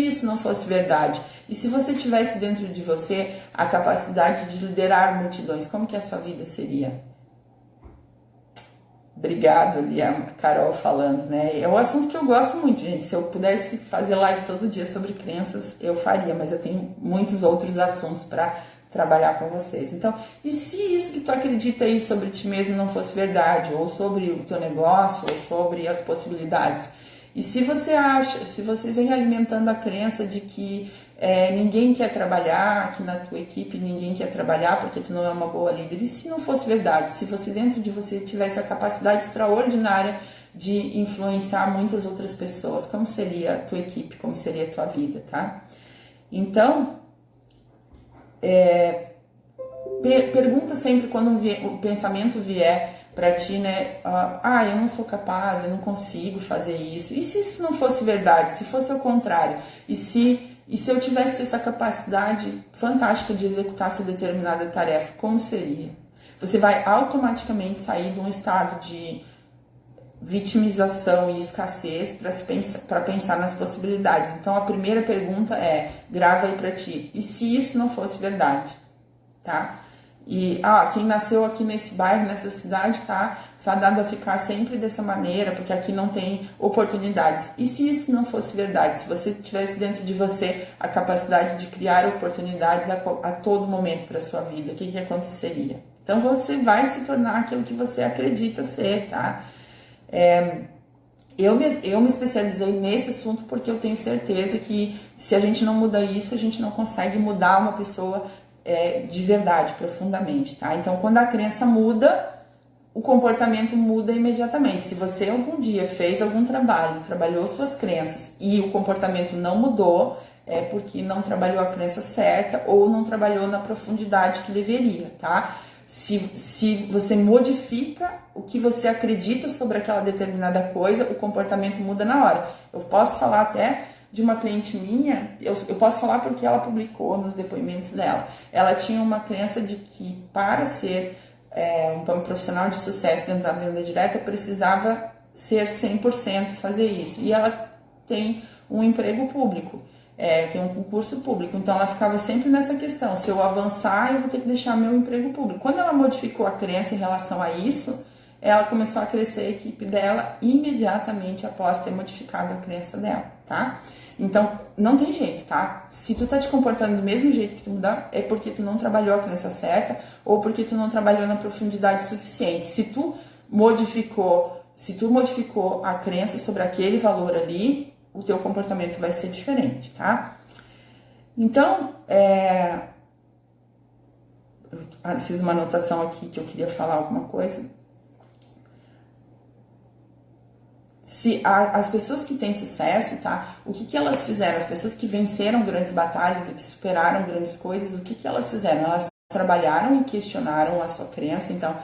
isso não fosse verdade, e se você tivesse dentro de você a capacidade de liderar multidões, como que a sua vida seria? Obrigado, ali a Carol falando, né? É um assunto que eu gosto muito, gente. Se eu pudesse fazer live todo dia sobre crenças, eu faria, mas eu tenho muitos outros assuntos para trabalhar com vocês. Então, e se isso que tu acredita aí sobre ti mesmo não fosse verdade, ou sobre o teu negócio, ou sobre as possibilidades? E se você vem alimentando a crença de que ninguém quer trabalhar, que na tua equipe ninguém quer trabalhar porque tu não é uma boa líder, e se não fosse verdade? Se você dentro de você tivesse a capacidade extraordinária de influenciar muitas outras pessoas, como seria a tua equipe, como seria a tua vida, tá? Então, pergunta sempre quando o pensamento vier para ti, né? Eu não sou capaz, eu não consigo fazer isso. E se isso não fosse verdade? Se fosse ao contrário? E se eu tivesse essa capacidade fantástica de executar essa determinada tarefa, como seria? Você vai automaticamente sair de um estado de vitimização e escassez para pensar nas possibilidades. Então, a primeira pergunta grava aí para ti. E se isso não fosse verdade? Tá? E quem nasceu aqui nesse bairro, nessa cidade, tá fadado a ficar sempre dessa maneira, porque aqui não tem oportunidades. E se isso não fosse verdade? Se você tivesse dentro de você a capacidade de criar oportunidades a todo momento para sua vida, o que aconteceria? Então você vai se tornar aquilo que você acredita ser, tá? Eu me especializei nesse assunto porque eu tenho certeza que se a gente não muda isso, a gente não consegue mudar uma pessoa de verdade, profundamente, tá? Então, quando a crença muda, o comportamento muda imediatamente. Se você algum dia fez algum trabalho, trabalhou suas crenças e o comportamento não mudou, é porque não trabalhou a crença certa ou não trabalhou na profundidade que deveria, tá? Se você modifica o que você acredita sobre aquela determinada coisa, o comportamento muda na hora. Eu posso falar até de uma cliente minha, eu posso falar porque ela publicou nos depoimentos dela. Ela tinha uma crença de que para ser um profissional de sucesso dentro da venda direta, precisava ser 100% fazer isso. E ela tem um emprego público, tem um concurso público, então ela ficava sempre nessa questão, se eu avançar, eu vou ter que deixar meu emprego público. Quando ela modificou a crença em relação a isso, ela começou a crescer a equipe dela imediatamente após ter modificado a crença dela, tá? Então, não tem jeito, tá? Se tu tá te comportando do mesmo jeito que tu mudar, é porque tu não trabalhou a crença certa ou porque tu não trabalhou na profundidade suficiente. Se tu modificou a crença sobre aquele valor ali, o teu comportamento vai ser diferente, tá? Então, fiz uma anotação aqui que eu queria falar alguma coisa. Se as pessoas que têm sucesso, tá? O que elas fizeram? As pessoas que venceram grandes batalhas e que superaram grandes coisas, o que elas fizeram? Elas trabalharam e questionaram a sua crença. Então,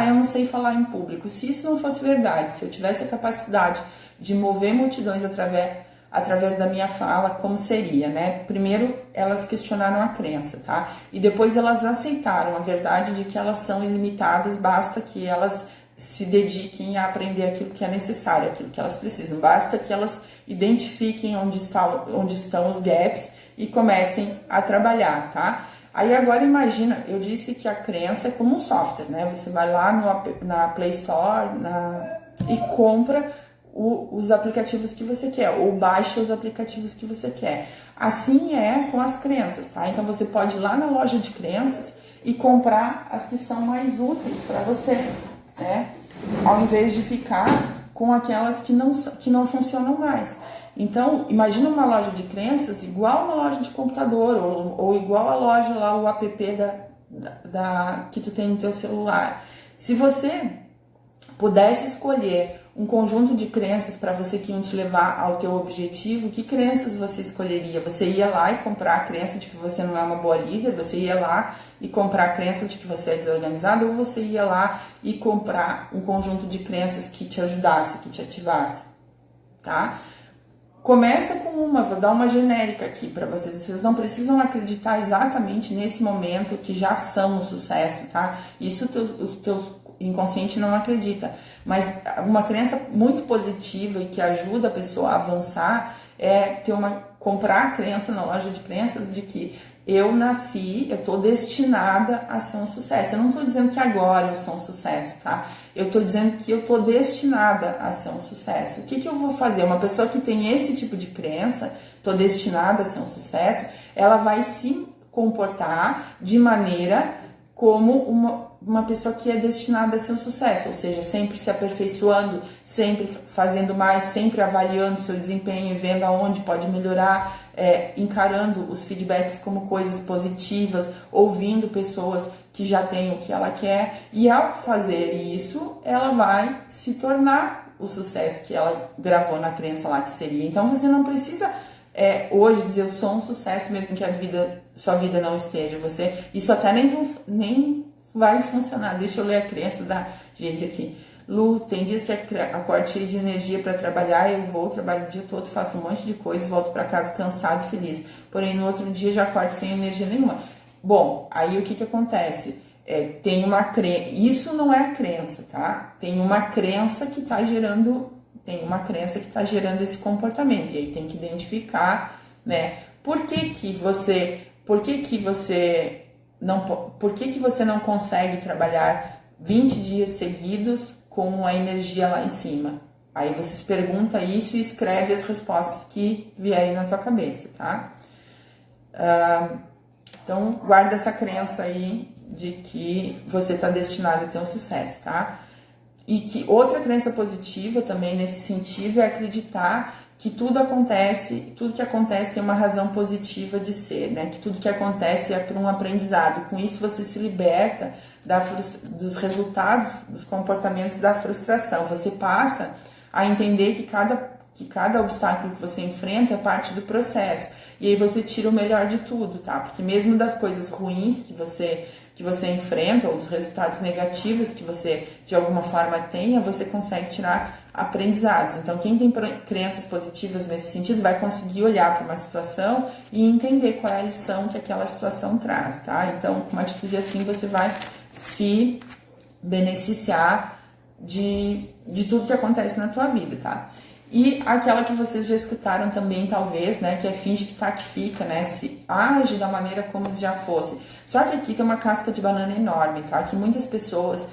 eu não sei falar em público. Se isso não fosse verdade, se eu tivesse a capacidade de mover multidões através da minha fala, como seria, né? Primeiro, elas questionaram a crença, tá? E depois elas aceitaram a verdade de que elas são ilimitadas, basta que elas se dediquem a aprender aquilo que é necessário, aquilo que elas precisam. Basta que elas identifiquem onde estão os gaps e comecem a trabalhar, tá? Aí agora imagina, eu disse que a crença é como um software, né? Você vai lá na Play Store e compra os aplicativos que você quer, ou baixa os aplicativos que você quer. Assim é com as crenças, tá? Então você pode ir lá na loja de crenças e comprar as que são mais úteis para você, né? Ao invés de ficar com aquelas que não funcionam mais. Então, imagina uma loja de crenças igual uma loja de computador, ou igual a loja lá, o app que tu tem no teu celular. Se você pudesse escolher um conjunto de crenças para você que iam te levar ao teu objetivo, que crenças você escolheria? Você ia lá e comprar a crença de que você não é uma boa líder? Você ia lá e comprar a crença de que você é desorganizado? Ou você ia lá e comprar um conjunto de crenças que te ajudasse, que te ativasse? Tá? Começa com vou dar uma genérica aqui para vocês. Vocês não precisam acreditar exatamente nesse momento que já são um sucesso, tá? Isso o teu inconsciente não acredita, mas uma crença muito positiva e que ajuda a pessoa a avançar é comprar a crença na loja de crenças de que eu estou destinada a ser um sucesso. Eu não estou dizendo que agora eu sou um sucesso, tá? Eu estou dizendo que eu estou destinada a ser um sucesso. O que eu vou fazer? Uma pessoa que tem esse tipo de crença, estou destinada a ser um sucesso, ela vai se comportar de maneira como uma pessoa que é destinada a ser um sucesso, ou seja, sempre se aperfeiçoando, sempre fazendo mais, sempre avaliando seu desempenho, vendo aonde pode melhorar, encarando os feedbacks como coisas positivas, ouvindo pessoas que já têm o que ela quer, e ao fazer isso, ela vai se tornar o sucesso que ela gravou na crença lá que seria. Então você não precisa hoje dizer eu sou um sucesso mesmo que sua vida não esteja. Isso até nem vai funcionar. Deixa eu ler a crença da Geise aqui. Lu, tem dias que acordo cheio de energia para trabalhar, eu vou, trabalho o dia todo, faço um monte de coisa, volto para casa cansado e feliz. Porém, no outro dia já acordo sem energia nenhuma. Bom, aí o que acontece? Tem uma crença, isso não é a crença, tá? Tem uma crença que está gerando esse comportamento. E aí tem que identificar, né? Por que você não consegue trabalhar 20 dias seguidos com a energia lá em cima? Aí você se pergunta isso e escreve as respostas que vierem na tua cabeça, tá? Então, guarda essa crença aí de que você está destinado a ter um sucesso, tá? E que outra crença positiva também nesse sentido é acreditar que tudo que acontece tem uma razão positiva de ser, né? Que tudo que acontece é por um aprendizado. Com isso você se liberta dos resultados, dos comportamentos da frustração. Você passa a entender que cada obstáculo que você enfrenta é parte do processo. E aí você tira o melhor de tudo, tá? Porque mesmo das coisas ruins que você enfrenta, ou dos resultados negativos que você de alguma forma tenha, você consegue tirar aprendizados. Então, quem tem crenças positivas nesse sentido vai conseguir olhar para uma situação e entender qual é a lição que aquela situação traz, tá? Então, com uma atitude assim, você vai se beneficiar de tudo que acontece na tua vida, tá? E aquela que vocês já escutaram também, talvez, né, que é finge que tá que fica, né, se age da maneira como se já fosse. Só que aqui tem uma casca de banana enorme, tá, que muitas pessoas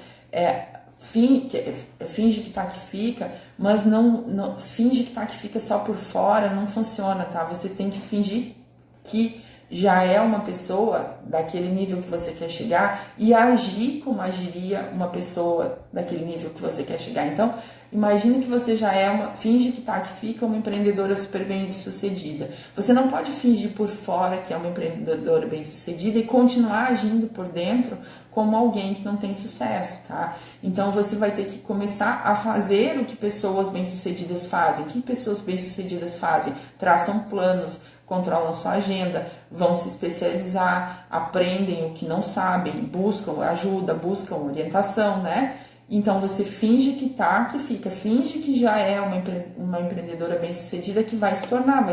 finge que tá que fica, mas não finge que tá que fica só por fora, não funciona, tá, você tem que fingir que já é uma pessoa daquele nível que você quer chegar e agir como agiria uma pessoa daquele nível que você quer chegar. Então, imagine que você já finge que tá, que fica uma empreendedora super bem sucedida. Você não pode fingir por fora que é uma empreendedora bem sucedida e continuar agindo por dentro como alguém que não tem sucesso, tá? Então, você vai ter que começar a fazer o que pessoas bem-sucedidas fazem. O que pessoas bem-sucedidas fazem? Traçam planos, controlam sua agenda, vão se especializar, aprendem o que não sabem, buscam ajuda, buscam orientação, né? Então você finge que tá, que fica, finge que já é uma empreendedora bem-sucedida que vai se tornar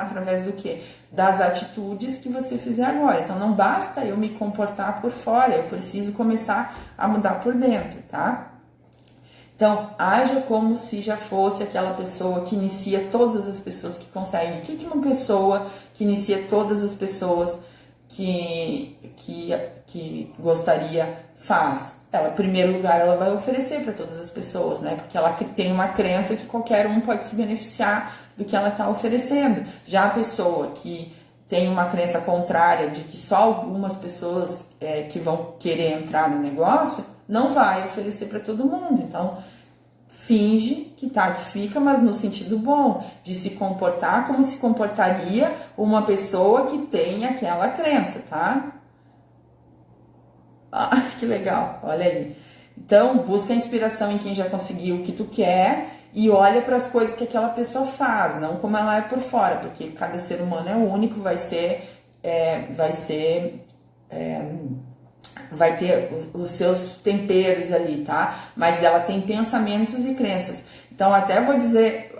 através do quê? Das atitudes que você fizer agora. Então não basta eu me comportar por fora, eu preciso começar a mudar por dentro, tá? Então, haja como se já fosse aquela pessoa que inicia todas as pessoas que conseguem. O que uma pessoa que inicia todas as pessoas que gostaria faz? Ela, em primeiro lugar, ela vai oferecer para todas as pessoas, né? Porque ela tem uma crença que qualquer um pode se beneficiar do que ela está oferecendo. Já a pessoa que tem uma crença contrária de que só algumas pessoas que vão querer entrar no negócio, não vai oferecer para todo mundo. Então, finge que tá, que fica, mas no sentido bom, de se comportar como se comportaria uma pessoa que tem aquela crença, tá? Ah, que legal, olha aí. Então, busca inspiração em quem já conseguiu o que tu quer e olha para as coisas que aquela pessoa faz, não como ela é por fora, porque cada ser humano é único, vai ter os seus temperos ali, tá? Mas ela tem pensamentos e crenças. Então, até vou dizer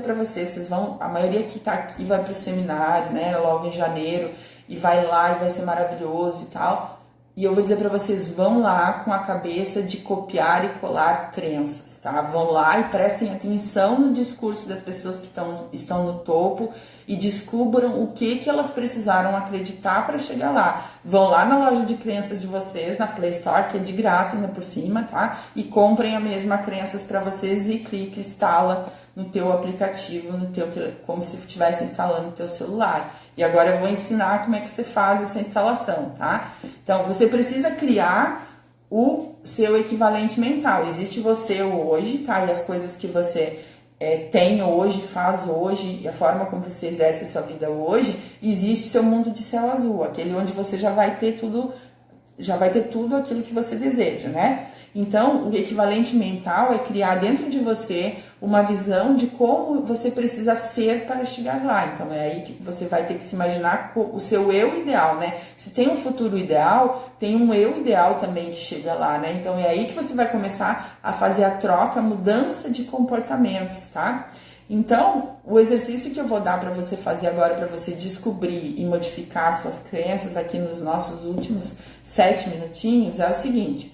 para vocês a maioria que tá aqui vai pro seminário, né, logo em janeiro, e vai lá e vai ser maravilhoso e tal. E eu vou dizer para vocês, vão lá com a cabeça de copiar e colar crenças, tá? Vão lá e prestem atenção no discurso das pessoas que estão no topo e descubram o que elas precisaram acreditar para chegar lá. Vão lá na loja de crenças de vocês, na Play Store, que é de graça ainda por cima, tá? E comprem a mesma crenças para vocês e clique, instala no teu aplicativo, como se estivesse instalando no teu celular. E agora eu vou ensinar como é que você faz essa instalação, tá? Então, você precisa criar o seu equivalente mental. Existe você hoje, tá? E as coisas que você tem hoje, faz hoje, e a forma como você exerce a sua vida hoje, existe seu mundo de céu azul, aquele onde você já vai ter tudo já vai ter tudo aquilo que você deseja, né? Então, o equivalente mental é criar dentro de você uma visão de como você precisa ser para chegar lá. Então, é aí que você vai ter que se imaginar o seu eu ideal, né? Se tem um futuro ideal, tem um eu ideal também que chega lá, né? Então, é aí que você vai começar a fazer a troca, a mudança de comportamentos, tá? Então, o exercício que eu vou dar para você fazer agora, para você descobrir e modificar suas crenças aqui nos nossos últimos 7 minutinhos, é o seguinte.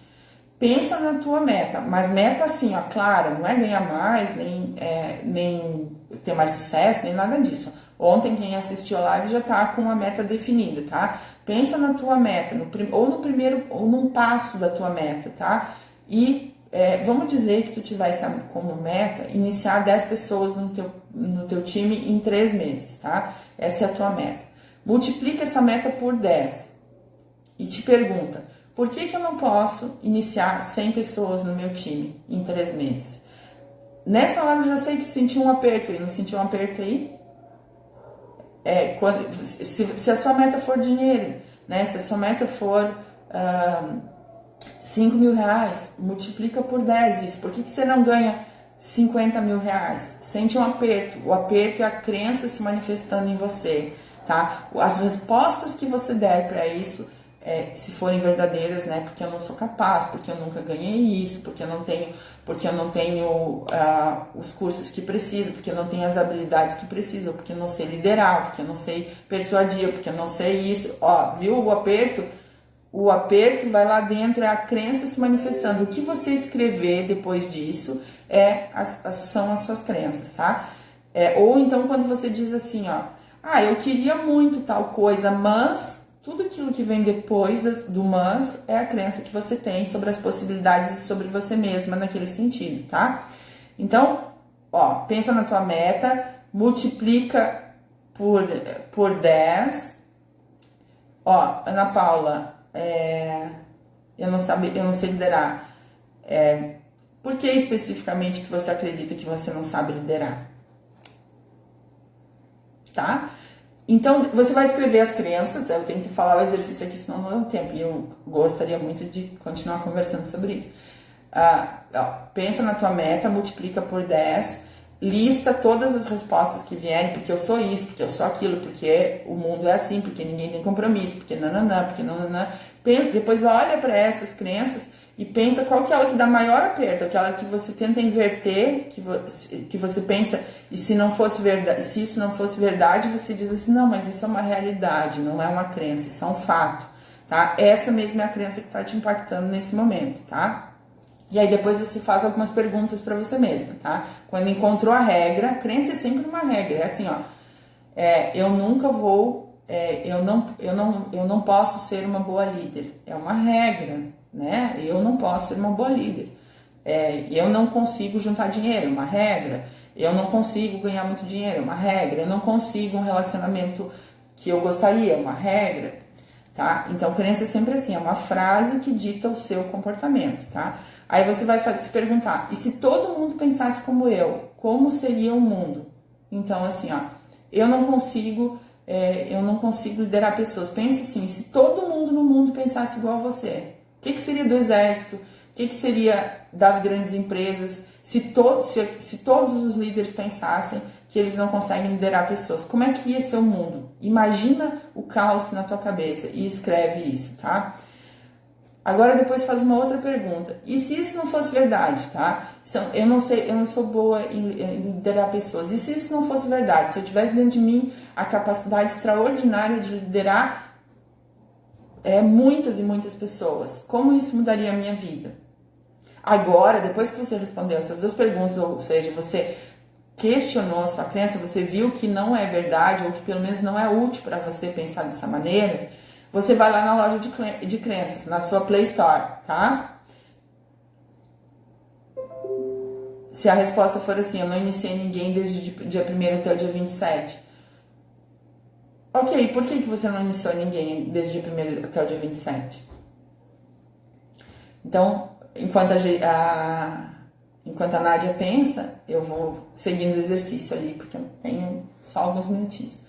Pensa na tua meta, mas meta assim, ó, clara, não é ganhar mais, nem ter mais sucesso, nem nada disso. Ontem quem assistiu a live já tá com a meta definida, tá? Pensa na tua meta, ou no primeiro, ou num passo da tua meta, tá? E vamos dizer que tu tivesse como meta iniciar 10 pessoas no teu time em 3 meses, tá? Essa é a tua meta. Multiplica essa meta por 10 e te pergunta, por que eu não posso iniciar 100 pessoas no meu time em 3 meses? Nessa hora eu já sei que senti um aperto aí, não senti um aperto aí? Se a sua meta for dinheiro, né? Se a sua meta for 5 mil reais, multiplica por 10 isso. Por que você não ganha 50 mil reais? Sente um aperto. O aperto é a crença se manifestando em você, tá? As respostas que você der para isso, se forem verdadeiras, né? Porque eu não sou capaz, porque eu nunca ganhei isso, porque eu não tenho os cursos que preciso, porque eu não tenho as habilidades que preciso, porque eu não sei liderar, porque eu não sei persuadir, porque eu não sei isso. Ó, viu o aperto? O aperto vai lá dentro, é a crença se manifestando. O que você escrever depois disso são as suas crenças, tá? Ou então quando você diz assim, ó, eu queria muito tal coisa, mas tudo aquilo que vem depois do mas é a crença que você tem sobre as possibilidades e sobre você mesma naquele sentido, tá? Então, ó, pensa na tua meta, multiplica por 10. Ó, Ana Paula, eu não sei liderar. Por que especificamente que você acredita que você não sabe liderar? Tá? Então, você vai escrever as crenças, eu tenho que falar o exercício aqui, senão não dá tempo, e eu gostaria muito de continuar conversando sobre isso. Pensa na tua meta, multiplica por 10, lista todas as respostas que vierem, porque eu sou isso, porque eu sou aquilo, porque o mundo é assim, porque ninguém tem compromisso, porque nananã, porque nananã. Depois olha para essas crenças e pensa qual que é ela que dá maior aperto, aquela que você tenta inverter, que você pensa, e se não fosse verdade, se isso não fosse verdade, você diz assim, não, mas isso é uma realidade, não é uma crença, isso é um fato, tá? Essa mesma é a crença que está te impactando nesse momento, tá? E aí depois você faz algumas perguntas para você mesma, tá? Quando encontrou a regra, crença é sempre uma regra, é assim, ó, eu nunca vou, eu não posso ser uma boa líder, é uma regra, né? Eu não posso ser uma boa líder, eu não consigo juntar dinheiro, é uma regra, eu não consigo ganhar muito dinheiro, é uma regra, eu não consigo um relacionamento que eu gostaria, é uma regra, tá? Então, crença é sempre assim, é uma frase que dita o seu comportamento, tá? Aí você vai se perguntar, e se todo mundo pensasse como eu, como seria o mundo? Então, assim, ó, eu não consigo liderar pessoas. Pense assim, se todo mundo no mundo pensasse igual a você, o que seria do exército? O que seria das grandes empresas? Se todos os líderes pensassem que eles não conseguem liderar pessoas, como é que ia ser o mundo? Imagina o caos na tua cabeça e escreve isso, tá? Agora depois faz uma outra pergunta. E se isso não fosse verdade, tá? Eu não sou boa em liderar pessoas. E se isso não fosse verdade? Se eu tivesse dentro de mim a capacidade extraordinária de liderar muitas e muitas pessoas, como isso mudaria a minha vida? Agora, depois que você respondeu essas duas perguntas, ou seja, você questionou a sua crença, você viu que não é verdade, ou que pelo menos não é útil para você pensar dessa maneira, você vai lá na loja de crenças, na sua Play Store, tá? Se a resposta for assim, eu não iniciei ninguém desde o dia 1º até o dia 27. Ok, por que você não iniciou ninguém desde o dia 1º até o dia 27? Então, enquanto a Nádia pensa, eu vou seguindo o exercício ali, porque eu tenho só alguns minutinhos.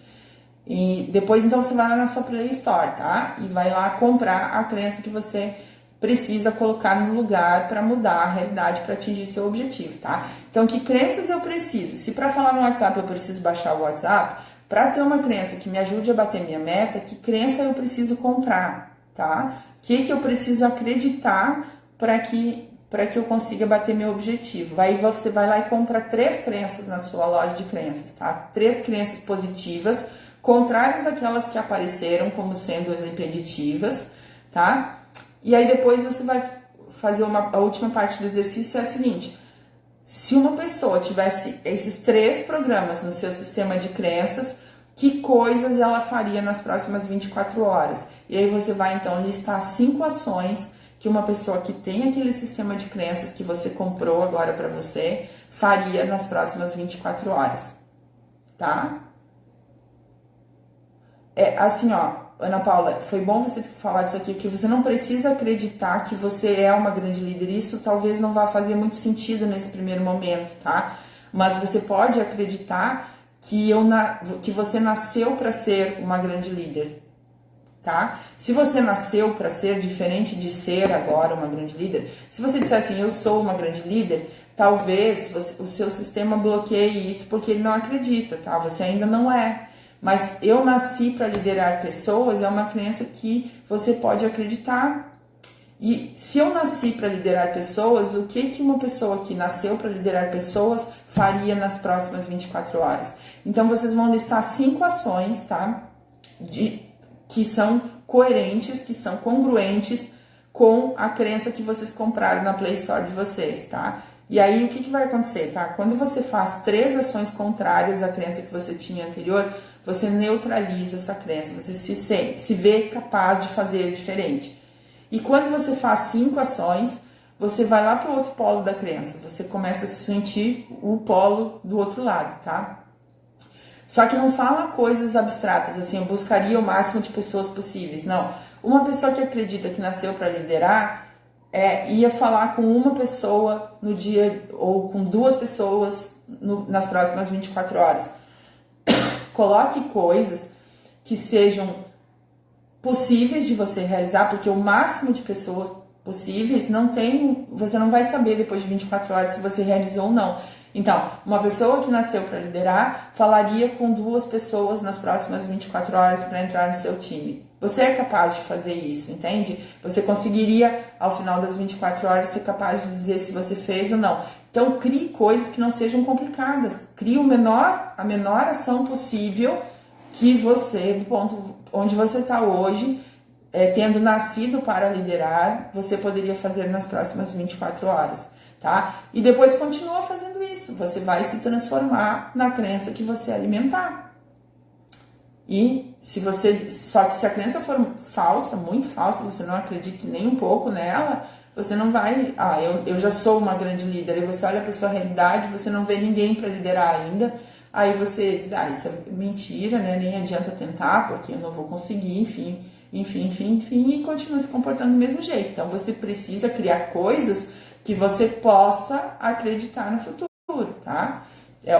E depois, então, você vai lá na sua Play Store, tá? E vai lá comprar a crença que você precisa colocar no lugar para mudar a realidade, para atingir seu objetivo, tá? Então, que crenças eu preciso? Se para falar no WhatsApp eu preciso baixar o WhatsApp, para ter uma crença que me ajude a bater minha meta, que crença eu preciso comprar, tá? O que eu preciso acreditar para que eu consiga bater meu objetivo. Aí você vai lá e compra 3 crenças na sua loja de crenças, tá? 3 crenças positivas, contrárias àquelas que apareceram como sendo as impeditivas, tá? E aí depois você vai fazer a última parte do exercício é a seguinte: se uma pessoa tivesse esses 3 programas no seu sistema de crenças, que coisas ela faria nas próximas 24 horas? E aí você vai então listar 5 ações que uma pessoa que tem aquele sistema de crenças que você comprou agora para você faria nas próximas 24 horas, tá? É assim, ó, Ana Paula, foi bom você falar disso aqui, porque você não precisa acreditar que você é uma grande líder. Isso talvez não vá fazer muito sentido nesse primeiro momento, tá? Mas você pode acreditar que você nasceu para ser uma grande líder, tá? Se você nasceu para ser diferente de ser agora uma grande líder, se você disser assim, eu sou uma grande líder, talvez o seu sistema bloqueie isso porque ele não acredita, tá? Você ainda não é. Mas eu nasci para liderar pessoas é uma crença que você pode acreditar. E se eu nasci para liderar pessoas, o que uma pessoa que nasceu para liderar pessoas faria nas próximas 24 horas? Então vocês vão listar 5 ações, tá? Que são coerentes, que são congruentes com a crença que vocês compraram na Play Store de vocês, tá? E aí, o que vai acontecer, tá? Quando você faz 3 ações contrárias à crença que você tinha anterior, você neutraliza essa crença, você se vê capaz de fazer diferente. E quando você faz 5 ações, você vai lá para o outro polo da crença, você começa a sentir o polo do outro lado, tá? Só que não fala coisas abstratas, assim, eu buscaria o máximo de pessoas possíveis. Não. Uma pessoa que acredita que nasceu para liderar, ia falar com uma pessoa no dia, ou com 2 pessoas nas próximas 24 horas. Coloque coisas que sejam possíveis de você realizar, porque o máximo de pessoas possíveis você não vai saber depois de 24 horas se você realizou ou não. Então, uma pessoa que nasceu para liderar falaria com 2 pessoas nas próximas 24 horas para entrar no seu time. Você é capaz de fazer isso, entende? Você conseguiria, ao final das 24 horas, ser capaz de dizer se você fez ou não. Então, crie coisas que não sejam complicadas. Crie a menor ação possível que você, do ponto onde você está hoje, tendo nascido para liderar, você poderia fazer nas próximas 24 horas, tá? E depois continua fazendo isso. Você vai se transformar na crença que você alimentar. E só que se a crença for falsa, muito falsa, você não acredite nem um pouco nela, você não vai, eu já sou uma grande líder, e você olha para sua realidade, você não vê ninguém para liderar ainda, aí você diz, isso é mentira, né? Nem adianta tentar, porque eu não vou conseguir, enfim, e continua se comportando do mesmo jeito. Então você precisa criar coisas que você possa acreditar no futuro, tá?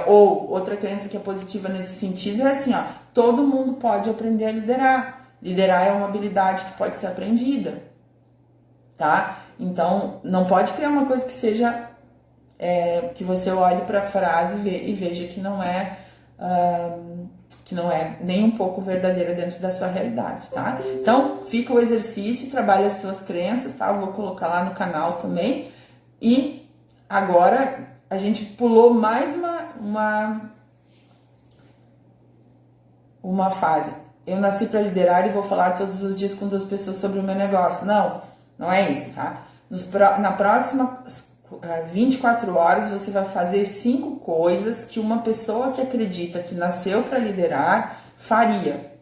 Ou outra crença que é positiva nesse sentido é assim, todo mundo pode aprender a liderar. Liderar é uma habilidade que pode ser aprendida, tá? Então, não pode criar uma coisa que seja, que você olhe para a frase e veja que não é nem um pouco verdadeira dentro da sua realidade, tá? Então, fica o exercício, trabalha as tuas crenças, tá? Eu vou colocar lá no canal também. E agora a gente pulou mais uma fase. Eu nasci para liderar e vou falar todos os dias com 2 pessoas sobre o meu negócio. Não é isso, tá? Na próxima 24 horas você vai fazer 5 coisas que uma pessoa que acredita que nasceu para liderar faria.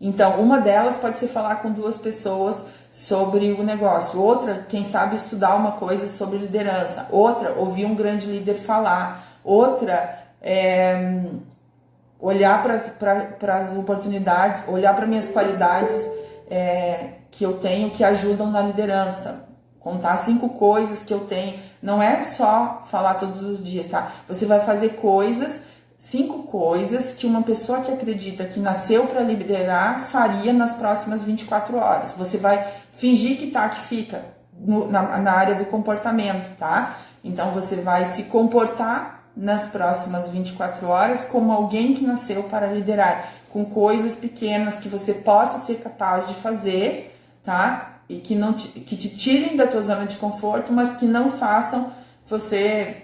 Então, uma delas pode ser falar com 2 pessoas sobre o negócio. Outra, quem sabe, estudar uma coisa sobre liderança. Outra, ouvir um grande líder falar. Outra, olhar para as oportunidades, olhar para minhas qualidades que eu tenho que ajudam na liderança. Contar 5 coisas que eu tenho. Não é só falar todos os dias, tá? Você vai fazer coisas 5 coisas que uma pessoa que acredita que nasceu para liderar faria nas próximas 24 horas. Você vai fingir que tá, que fica na área do comportamento, tá? Então você vai se comportar nas próximas 24 horas como alguém que nasceu para liderar, com coisas pequenas que você possa ser capaz de fazer, tá? E que te tirem da tua zona de conforto, mas que não façam você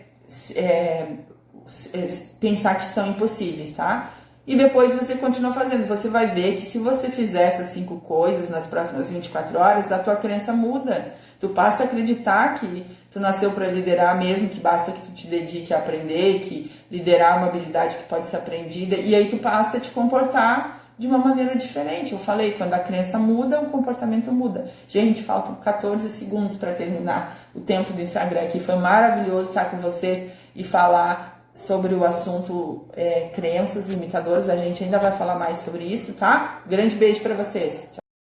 pensar que são impossíveis, tá? E depois você continua fazendo. Você vai ver que se você fizer essas 5 coisas nas próximas 24 horas, a tua crença muda. Tu passa a acreditar que tu nasceu para liderar mesmo, que basta que tu te dedique a aprender, que liderar é uma habilidade que pode ser aprendida, e aí tu passa a te comportar de uma maneira diferente. Eu falei, quando a crença muda, o comportamento muda. Gente, faltam 14 segundos para terminar o tempo do Instagram aqui. Foi maravilhoso estar com vocês e falar sobre o assunto crenças limitadoras. A gente ainda vai falar mais sobre isso, tá? Grande beijo para vocês. Tchau.